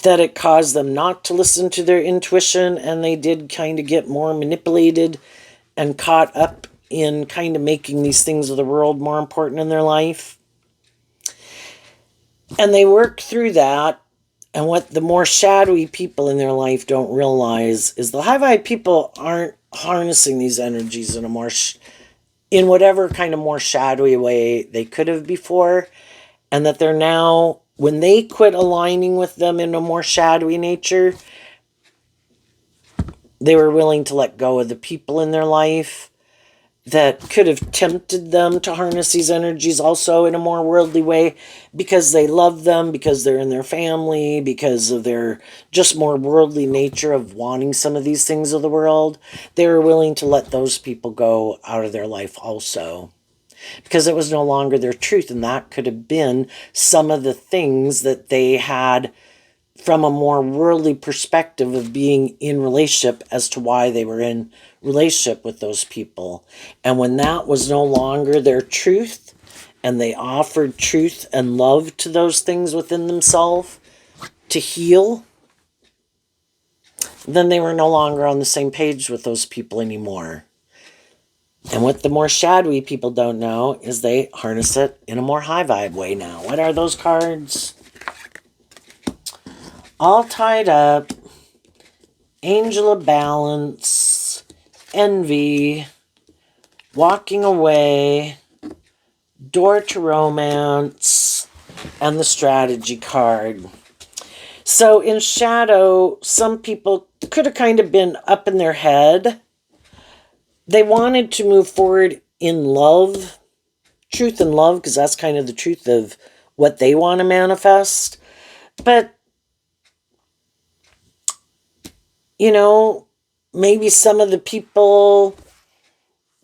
that it caused them not to listen to their intuition, and they did kind of get more manipulated and caught up in kind of making these things of the world more important in their life. And they work through that. And what the more shadowy people in their life don't realize is the high vibe people aren't harnessing these energies in a more in whatever kind of more shadowy way they could have before, and that they're now, when they quit aligning with them in a more shadowy nature, they were willing to let go of the people in their life that could have tempted them to harness these energies also in a more worldly way, because they love them, because they're in their family, because of their just more worldly nature of wanting some of these things of the world. They were willing to let those people go out of their life also, because it was no longer their truth, and that could have been some of the things that they had from a more worldly perspective of being in relationship as to why they were in relationship with those people. And when that was no longer their truth, and they offered truth and love to those things within themselves to heal, then they were no longer on the same page with those people anymore. And what the more shadowy people don't know is they harness it in a more high vibe way now. What are those cards? All tied up, Angel of Balance, Envy, Walking Away, Door to Romance, and the Strategy card. So in shadow, some people could have kind of been up in their head. They wanted to move forward in love, truth and love, because that's kind of the truth of what they want to manifest. But you know, maybe some of the people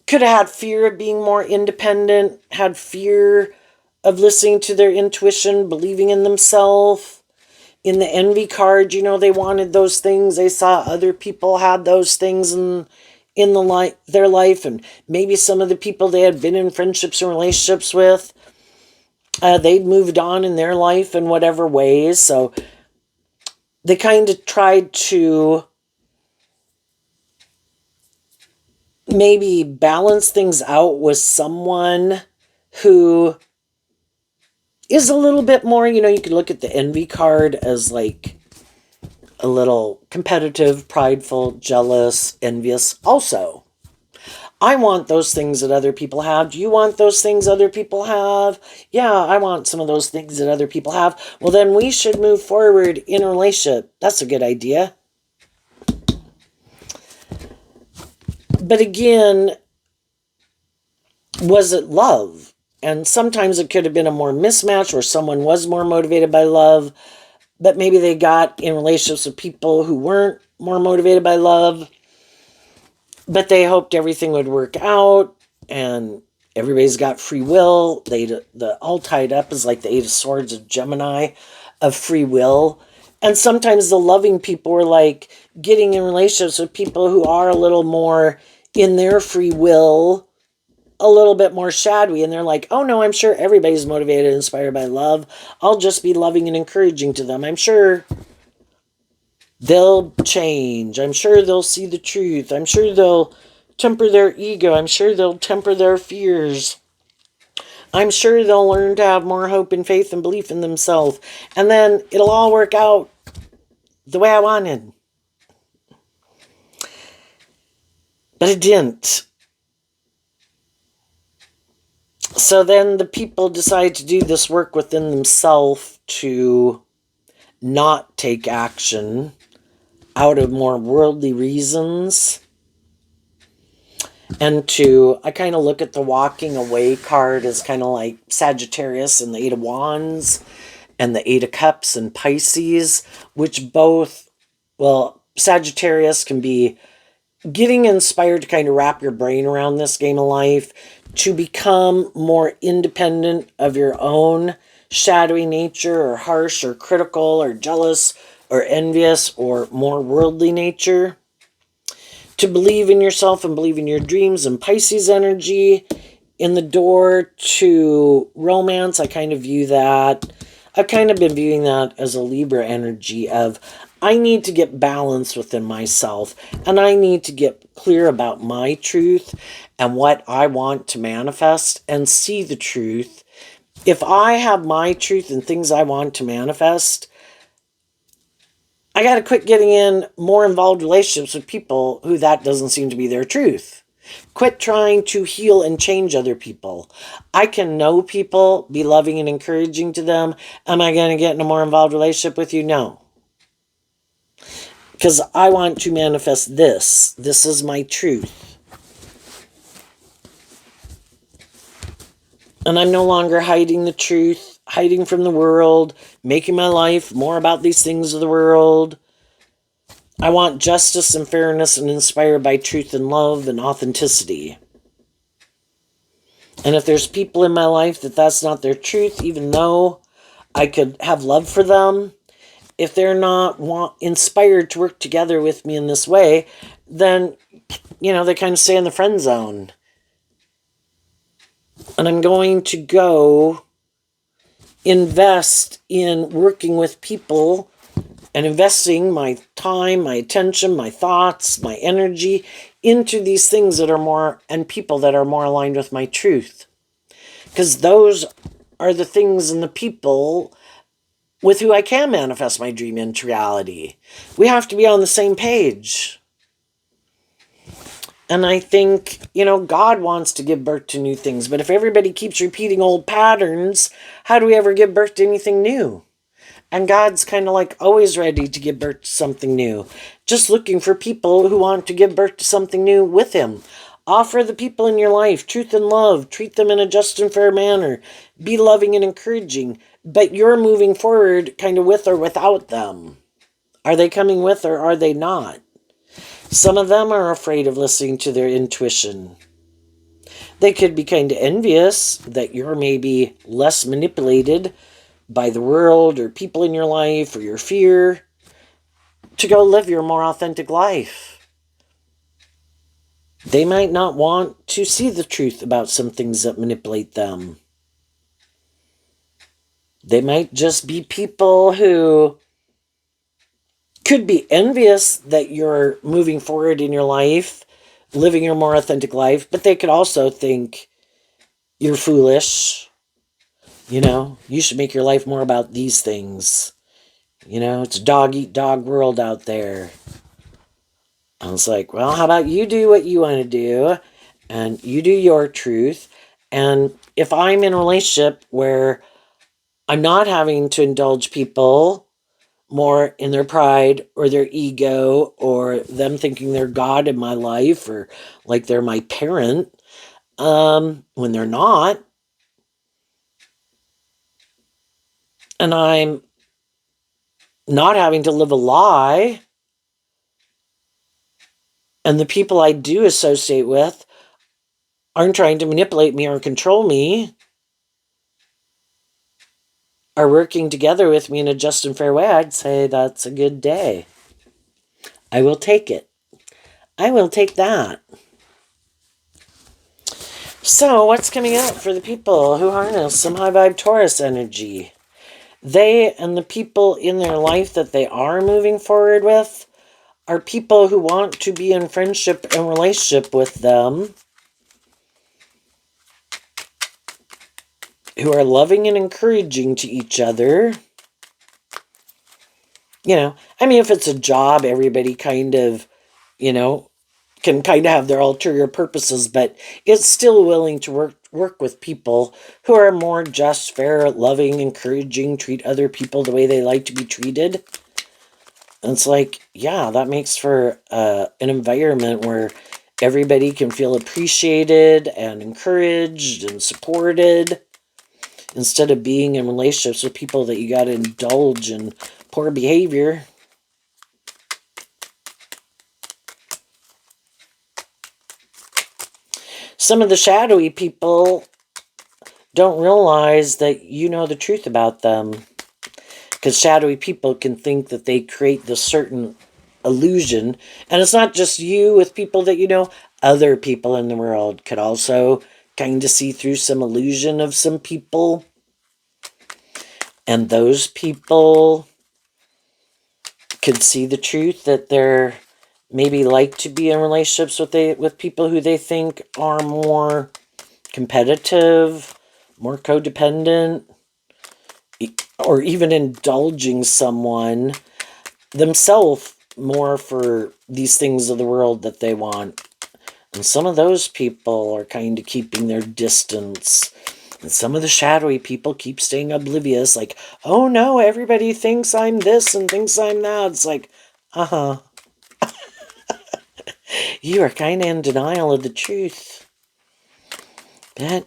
could have had fear of being more independent, had fear of listening to their intuition, believing in themselves. In the envy card, they wanted those things. They saw other people had those things in their life, and maybe some of the people they had been in friendships and relationships with, they'd moved on in their life in whatever ways. So they kind of tried to maybe balance things out with someone who is a little bit more, you could look at the envy card as like a little competitive, prideful, jealous, envious also. I want those things that other people have. Do you want those things other people have? Yeah, I want some of those things that other people have. Well, then we should move forward in a relationship. That's a good idea. But again, was it love? And sometimes it could have been a more mismatch where someone was more motivated by love, but maybe they got in relationships with people who weren't more motivated by love, but they hoped everything would work out, and everybody's got free will. The all tied up is like the Eight of Swords of Gemini, of free will. And sometimes the loving people were like getting in relationships with people who are a little more in their free will, a little bit more shadowy, and they're like, oh no, I'm sure everybody's motivated and inspired by love. I'll just be loving and encouraging to them. I'm sure they'll change. I'm sure they'll see the truth. I'm sure they'll temper their ego. I'm sure they'll temper their fears. I'm sure they'll learn to have more hope and faith and belief in themselves. And then it'll all work out the way I wanted. But it didn't. So then the people decide to do this work within themselves to not take action out of more worldly reasons. And I kind of look at the walking away card as kind of like Sagittarius and the Eight of Wands and the Eight of Cups and Pisces, which both, well, Sagittarius can be getting inspired to kind of wrap your brain around this game of life, to become more independent of your own shadowy nature, or harsh or critical or jealous or envious or more worldly nature, to believe in yourself and believe in your dreams, and Pisces energy in the door to romance. I kind of view that, I've kind of been viewing that as a Libra energy of, I need to get balance within myself, and I need to get clear about my truth and what I want to manifest and see the truth. If I have my truth and things I want to manifest, I got to quit getting in more involved relationships with people who that doesn't seem to be their truth. Quit trying to heal and change other people. I can know people, be loving and encouraging to them. Am I going to get in a more involved relationship with you? No. Because I want to manifest this. This is my truth. And I'm no longer hiding the truth, hiding from the world, making my life more about these things of the world. I want justice and fairness, and inspired by truth and love and authenticity. And if there's people in my life that that's not their truth, even though I could have love for them, if they're not inspired to work together with me in this way, then, they kind of stay in the friend zone. And I'm going to go invest in working with people and investing my time, my attention, my thoughts, my energy into these things that are more, and people that are more aligned with my truth. Because those are the things and the people with who I can manifest my dream into reality. We have to be on the same page. And I think, God wants to give birth to new things. But if everybody keeps repeating old patterns, how do we ever give birth to anything new? And God's kind of like always ready to give birth to something new. Just looking for people who want to give birth to something new with Him. Offer the people in your life truth and love. Treat them in a just and fair manner. Be loving and encouraging. But you're moving forward kind of with or without them. Are they coming with or are they not? Some of them are afraid of listening to their intuition. They could be kind of envious that you're maybe less manipulated by the world or people in your life or your fear to go live your more authentic life. They might not want to see the truth about some things that manipulate them. They might just be people who could be envious that you're moving forward in your life, living your more authentic life, but they could also think you're foolish. You should make your life more about these things. It's a dog-eat-dog world out there. I was like, well, how about you do what you want to do, and you do your truth, and if I'm in a relationship where I'm not having to indulge people more in their pride or their ego or them thinking they're God in my life or like they're my parent, when they're not, and I'm not having to live a lie, and the people I do associate with aren't trying to manipulate me or control me, are working together with me in a just and fair way, I'd say that's a good day. I will take it. I will take that. So, what's coming up for the people who harness some high vibe Taurus energy? They and the people in their life that they are moving forward with are people who want to be in friendship and relationship with them, who are loving and encouraging to each other. If it's a job, everybody kind of, can kind of have their ulterior purposes, but it's still willing to work with people who are more just, fair, loving, encouraging, treat other people the way they like to be treated. And it's like, yeah, that makes for an environment where everybody can feel appreciated and encouraged and supported, instead of being in relationships with people that you got to indulge in poor behavior. Some of the shadowy people don't realize that you know the truth about them, because shadowy people can think that they create this certain illusion. And it's not just you with people that you know, other people in the world could also kind of see through some illusion of some people. And those people could see the truth that they're maybe like to be in relationships with people who they think are more competitive, more codependent, or even indulging someone themselves more for these things of the world that they want. And some of those people are kind of keeping their distance. And some of the shadowy people keep staying oblivious, like, oh no, everybody thinks I'm this and thinks I'm that. It's like, uh-huh. You are kind of in denial of the truth. But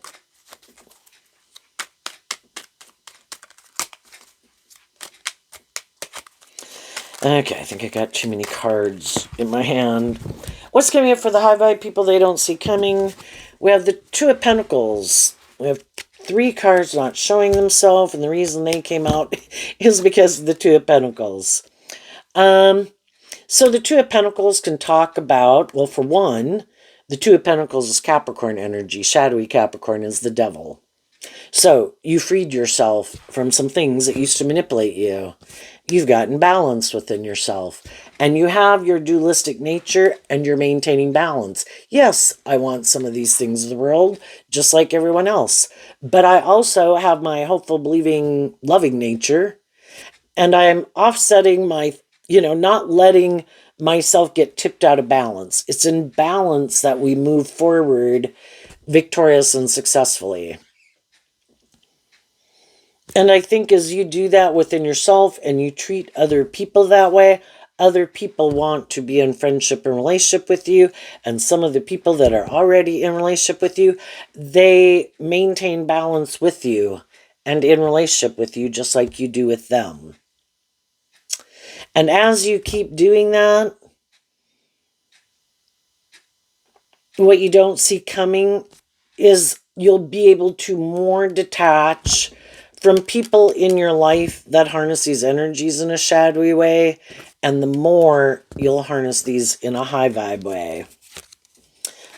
okay, I think I got too many cards in my hand. What's coming up for the high vibe people they don't see coming? We have the Two of Pentacles. We have 3 cards not showing themselves, and the reason they came out is because of the Two of Pentacles. So the Two of Pentacles can talk about, well, for one, the Two of Pentacles is Capricorn energy. Shadowy Capricorn is the devil. So you freed yourself from some things that used to manipulate you. You've gotten balance within yourself. And you have your dualistic nature and you're maintaining balance. Yes, I want some of these things of the world, just like everyone else. But I also have my hopeful, believing, loving nature. And I am offsetting my, not letting myself get tipped out of balance. It's in balance that we move forward victorious and successfully. And I think as you do that within yourself and you treat other people that way, other people want to be in friendship and relationship with you. And some of the people that are already in relationship with you, they maintain balance with you and in relationship with you, just like you do with them. And as you keep doing that, what you don't see coming is you'll be able to more detach from people in your life that harness these energies in a shadowy way, and the more you'll harness these in a high vibe way.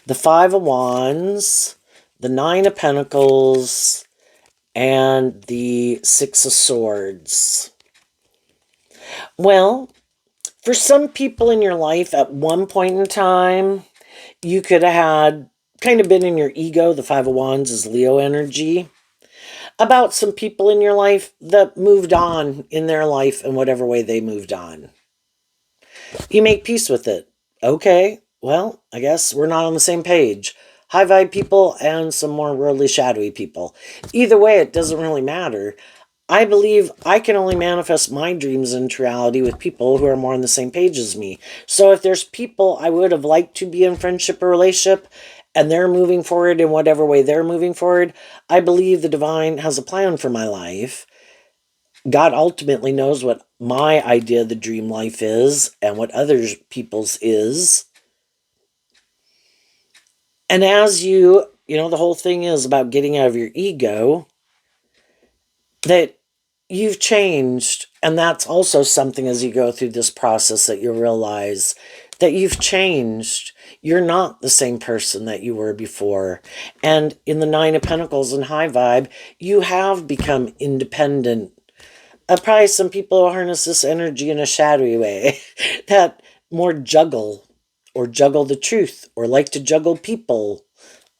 The 5 of Wands, the 9 of Pentacles, and the 6 of Swords. Well, for some people in your life at one point in time, you could have had kind of been in your ego. The 5 of Wands is Leo energy. About some people in your life that moved on in their life in whatever way they moved on. You make peace with it. Okay, well, I guess we're not on the same page. High vibe people and some more worldly shadowy people. Either way, it doesn't really matter. I believe I can only manifest my dreams into reality with people who are more on the same page as me. So if there's people I would have liked to be in friendship or relationship, and they're moving forward in whatever way they're moving forward, I believe the divine has a plan for my life. God ultimately knows what my idea of the dream life is and what other people's is. And as the whole thing is about getting out of your ego, that you've changed. And that's also something as you go through this process that you'll realize that you've changed. You're not the same person that you were before. And in the 9 of Pentacles and high vibe, you have become independent. Probably some people harness this energy in a shadowy way that more juggle the truth or like to juggle people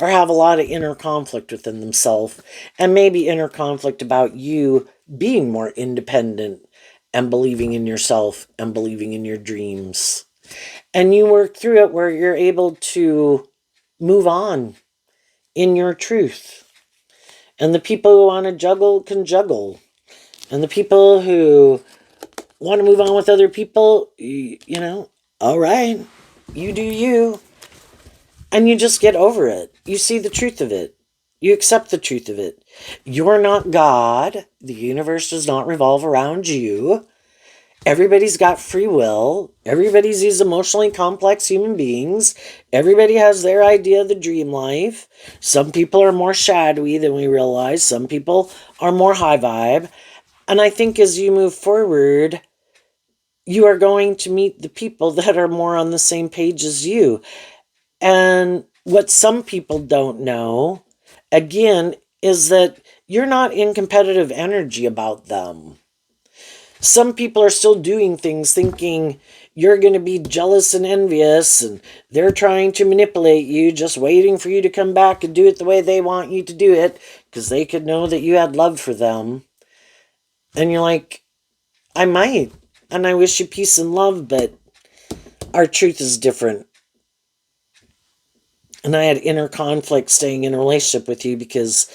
or have a lot of inner conflict within themselves, and maybe inner conflict about you being more independent and believing in yourself and believing in your dreams. And you work through it where you're able to move on in your truth. And the people who want to juggle can juggle. And the people who want to move on with other people, all right, you do you. And you just get over it. You see the truth of it. You accept the truth of it. You're not God. The universe does not revolve around you. Everybody's got free will. Everybody's these emotionally complex human beings. Everybody has their idea of the dream life. Some people are more shadowy than we realize. Some people are more high vibe. And I think as you move forward, you are going to meet the people that are more on the same page as you. And what some people don't know, again, is that you're not in competitive energy about them. Some people are still doing things thinking you're going to be jealous and envious, and they're trying to manipulate you, just waiting for you to come back and do it the way they want you to do it, because they could know that you had love for them. And you're like, I might, and I wish you peace and love, but our truth is different. And I had inner conflict staying in a relationship with you because,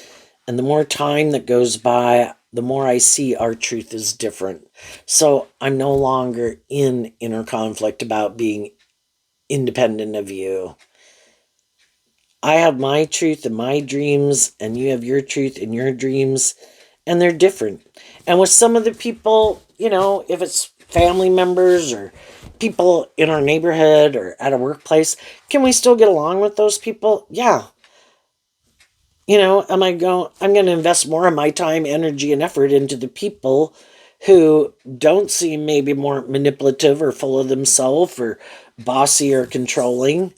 and the more time that goes by, the more I see our truth is different. So I'm no longer in inner conflict about being independent of you. I have my truth and my dreams, and you have your truth and your dreams, and they're different. And with some of the people, if it's family members or people in our neighborhood or at a workplace, can we still get along with those people? Yeah. I'm going to invest more of my time, energy, and effort into the people who don't seem maybe more manipulative or full of themselves or bossy or controlling.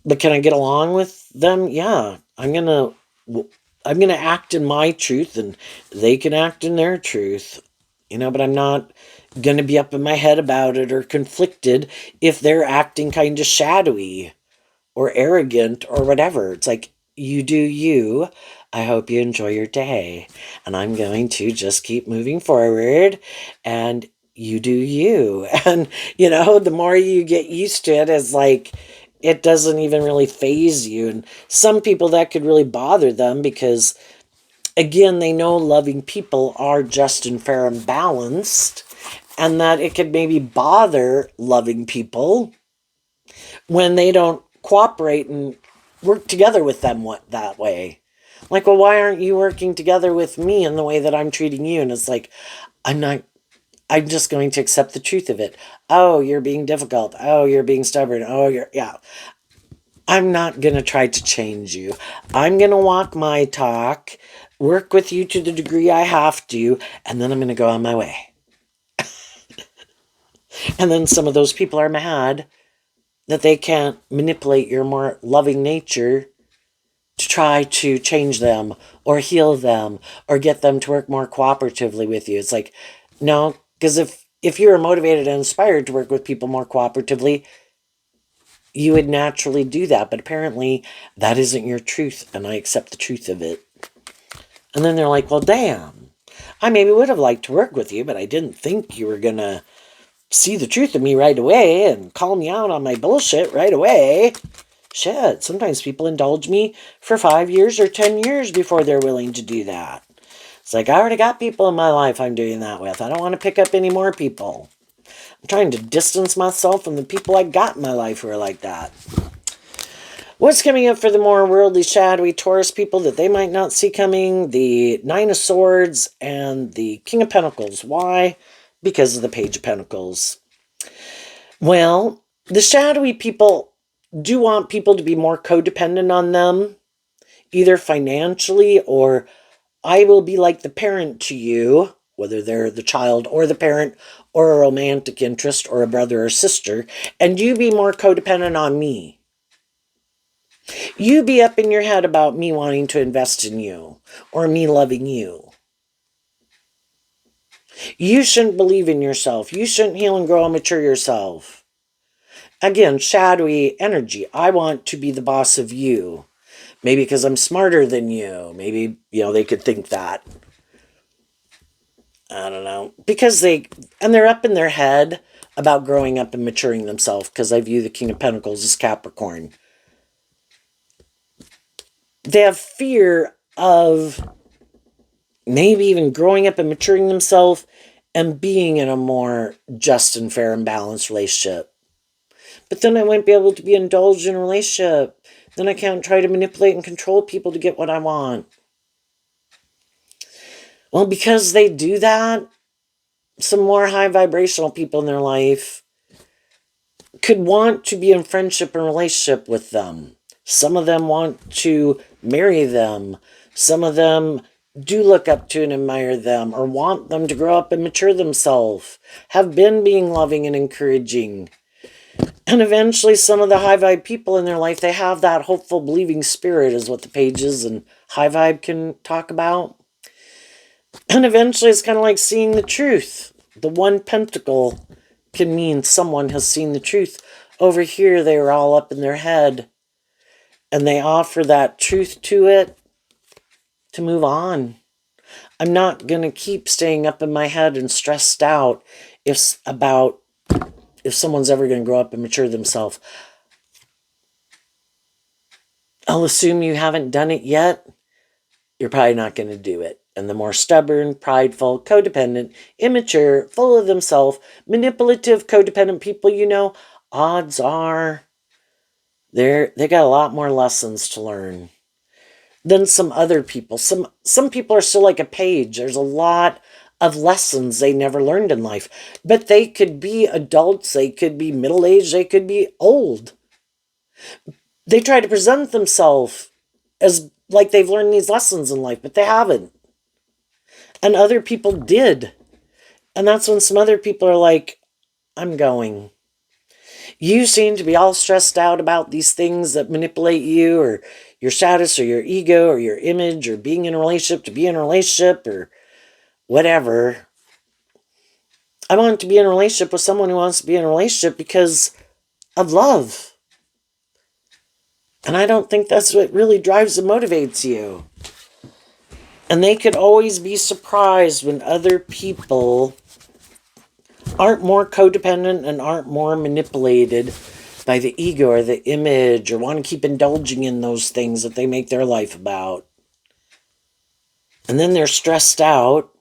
But can I get along with them? Yeah. I'm gonna act in my truth, and they can act in their truth. But I'm not gonna be up in my head about it or conflicted if they're acting kind of shadowy or arrogant or whatever. It's like, you do you. I hope you enjoy your day. And I'm going to just keep moving forward, and you do you. And, the more you get used to it, it's like, it doesn't even really phase you. And some people that could really bother them because, again, they know loving people are just and fair and balanced, and that it could maybe bother loving people when they don't cooperate and work together with them that way. Like, well, why aren't you working together with me in the way that I'm treating you? And it's like, I'm just going to accept the truth of it. Oh, you're being difficult. Oh, you're being stubborn. Oh, yeah. I'm not going to try to change you. I'm going to walk my talk, work with you to the degree I have to, and then I'm going to go on my way. And then some of those people are mad that they can't manipulate your more loving nature to try to change them or heal them or get them to work more cooperatively with you. It's like, no, because if you were motivated and inspired to work with people more cooperatively, you would naturally do that. But apparently that isn't your truth, and I accept the truth of it. And then they're like, well, damn, I maybe would have liked to work with you, but I didn't think you were going to see the truth of me right away and call me out on my bullshit right away. Shit, sometimes people indulge me for 5 years or 10 years before they're willing to do that. It's like, I already got people in my life I'm doing that with. I don't want to pick up any more people. I'm trying to distance myself from the people I got in my life who are like that. What's coming up for the more worldly, shadowy Taurus people that they might not see coming? The Nine of Swords and the King of Pentacles. Why? Because of the Page of Pentacles. Well, the shadowy people do want people to be more codependent on them, either financially or I will be like the parent to you, whether they're the child or the parent or a romantic interest or a brother or sister, and you be more codependent on me. You be up in your head about me wanting to invest in you or me loving you. You shouldn't believe in yourself. You shouldn't heal and grow and mature yourself. Again, shadowy energy. I want to be the boss of you. Maybe because I'm smarter than you. Maybe, they could think that. I don't know. Because they're up in their head about growing up and maturing themselves, because I view the King of Pentacles as Capricorn. They have fear of maybe even growing up and maturing themselves and being in a more just and fair and balanced relationship. But then I won't be able to be indulged in a relationship. Then I can't try to manipulate and control people to get what I want. Well, because they do that, some more high vibrational people in their life could want to be in friendship and relationship with them. Some of them want to marry them. Some of them do look up to and admire them or want them to grow up and mature themselves, have been being loving and encouraging. And eventually some of the high vibe people in their life, they have that hopeful, believing spirit is what the pages and high vibe can talk about. And eventually it's kind of like seeing the truth. The one pentacle can mean someone has seen the truth. Over here, they are all up in their head. And they offer that truth to it to move on. I'm not going to keep staying up in my head and stressed out if someone's ever going to grow up and mature themselves. I'll assume you haven't done it yet. You're probably not going to do it. And the more stubborn, prideful, codependent, immature, full of themselves, manipulative, codependent people you know, odds are they got a lot more lessons to learn than some other people. Some people are still like a page. There's a lot of lessons they never learned in life. But they could be adults, they could be middle-aged, they could be old. They try to present themselves as like they've learned these lessons in life, but they haven't. And other people did. And that's when some other people are like, I'm going. You seem to be all stressed out about these things that manipulate you, or your status, or your ego, or your image, or being in a relationship to be in a relationship, or whatever. I want to be in a relationship with someone who wants to be in a relationship because of love. And I don't think that's what really drives and motivates you. And they could always be surprised when other people aren't more codependent and aren't more manipulated by the ego or the image, or want to keep indulging in those things that they make their life about. And then they're stressed out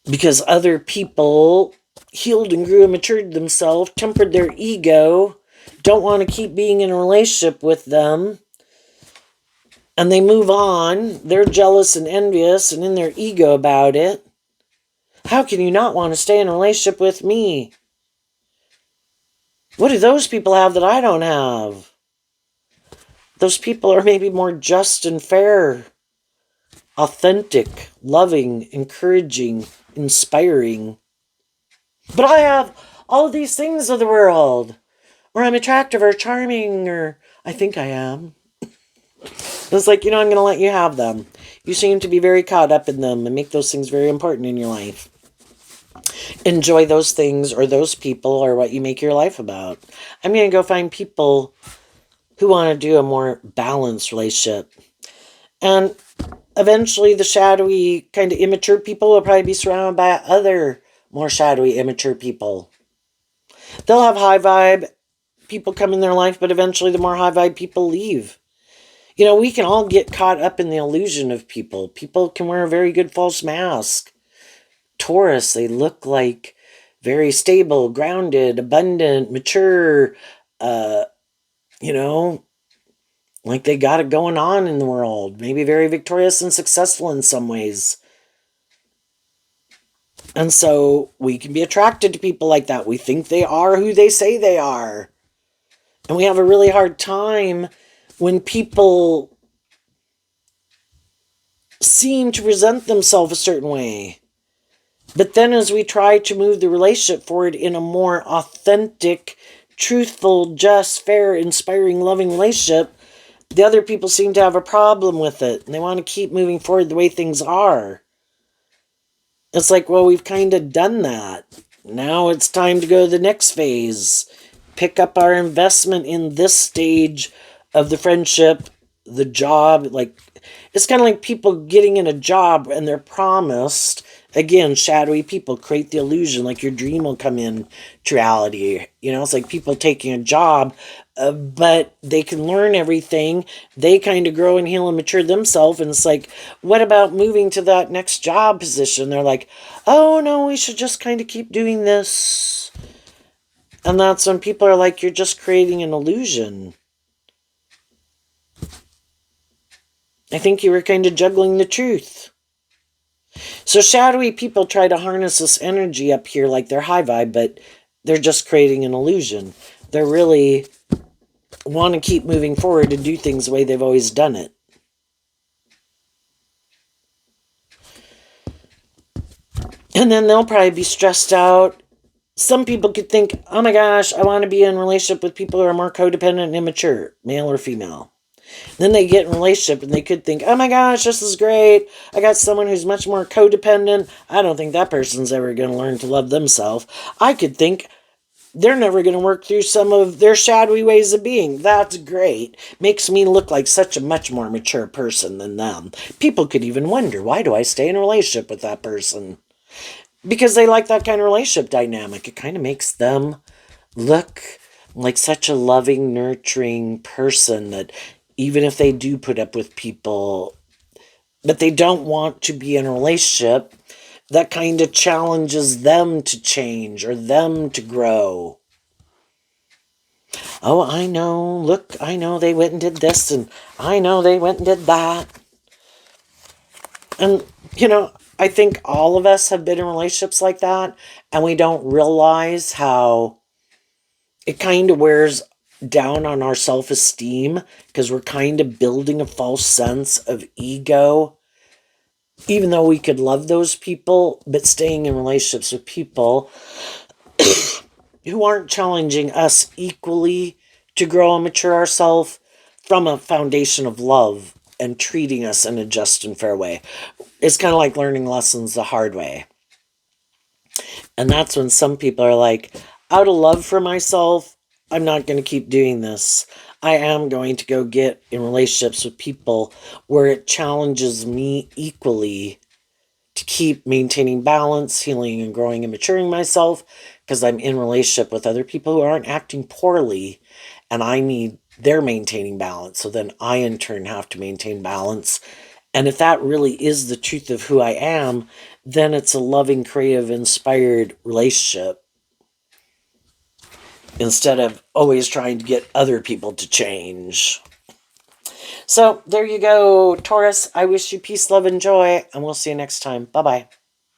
because other people healed and grew and matured themselves, tempered their ego, don't want to keep being in a relationship with them, and they move on. They're jealous and envious and in their ego about it. How can you not want to stay in a relationship with me? What do those people have that I don't have? Those people are maybe more just and fair, authentic, loving, encouraging, inspiring. But I have all of these things of the world. Or I'm attractive or charming, or I think I am. It's like, I'm going to let you have them. You seem to be very caught up in them and make those things very important in your life. Enjoy those things or those people or what you make your life about. I'm going to go find people who want to do a more balanced relationship. And eventually the shadowy, kind of immature people will probably be surrounded by other more shadowy, immature people. They'll have high vibe people come in their life, but eventually the more high vibe people leave. We can all get caught up in the illusion of people. People can wear a very good false mask. Taurus, they look like very stable, grounded, abundant, mature, like they got it going on in the world. Maybe very victorious and successful in some ways. And so we can be attracted to people like that. We think they are who they say they are. And we have a really hard time when people seem to present themselves a certain way. But then as we try to move the relationship forward in a more authentic, truthful, just, fair, inspiring, loving relationship, the other people seem to have a problem with it. And they want to keep moving forward the way things are. It's like, well, we've kind of done that. Now it's time to go to the next phase. Pick up our investment in this stage of the friendship, the job. Like, it's kind of like people getting in a job and they're promised Again, shadowy people create the illusion like your dream will come in to reality. You know, it's like people taking a job, but they can learn everything. They kind of grow and heal and mature themselves. And it's like, what about moving to that next job position? They're like, oh no, we should just kind of keep doing this. And that's when people are like, you're just creating an illusion. I think you were kind of juggling the truth. So shadowy people try to harness this energy up here like they're high vibe, but they're just creating an illusion. They really want to keep moving forward and do things the way they've always done it. And then they'll probably be stressed out. Some people could think, oh my gosh, I want to be in a relationship with people who are more codependent and immature, male or female. Then they get in a relationship and they could think, oh my gosh, this is great. I got someone who's much more codependent. I don't think that person's ever going to learn to love themselves. I could think they're never going to work through some of their shadowy ways of being. That's great. Makes me look like such a much more mature person than them. People could even wonder, why do I stay in a relationship with that person? Because they like that kind of relationship dynamic. It kind of makes them look like such a loving, nurturing person that even if they do put up with people, but they don't want to be in a relationship, that kind of challenges them to change or them to grow. Oh, I know, look, I know they went and did this, and I know they went and did that. And, you know, I think all of us have been in relationships like that, and we don't realize how it kind of wears down on our self-esteem because we're kind of building a false sense of ego, even though we could love those people, but staying in relationships with people who aren't challenging us equally to grow and mature ourselves from a foundation of love and treating us in a just and fair way. It's kind of like learning lessons the hard way. And that's when some people are like, out of love for myself, I'm not going to keep doing this. I am going to go get in relationships with people where it challenges me equally to keep maintaining balance, healing and growing and maturing myself, because I'm in relationship with other people who aren't acting poorly and I need their maintaining balance. So then I in turn have to maintain balance. And if that really is the truth of who I am, then it's a loving, creative, inspired relationship instead of always trying to get other people to change. So there you go, Taurus. I wish you peace, love, and joy, and we'll see you next time. Bye-bye.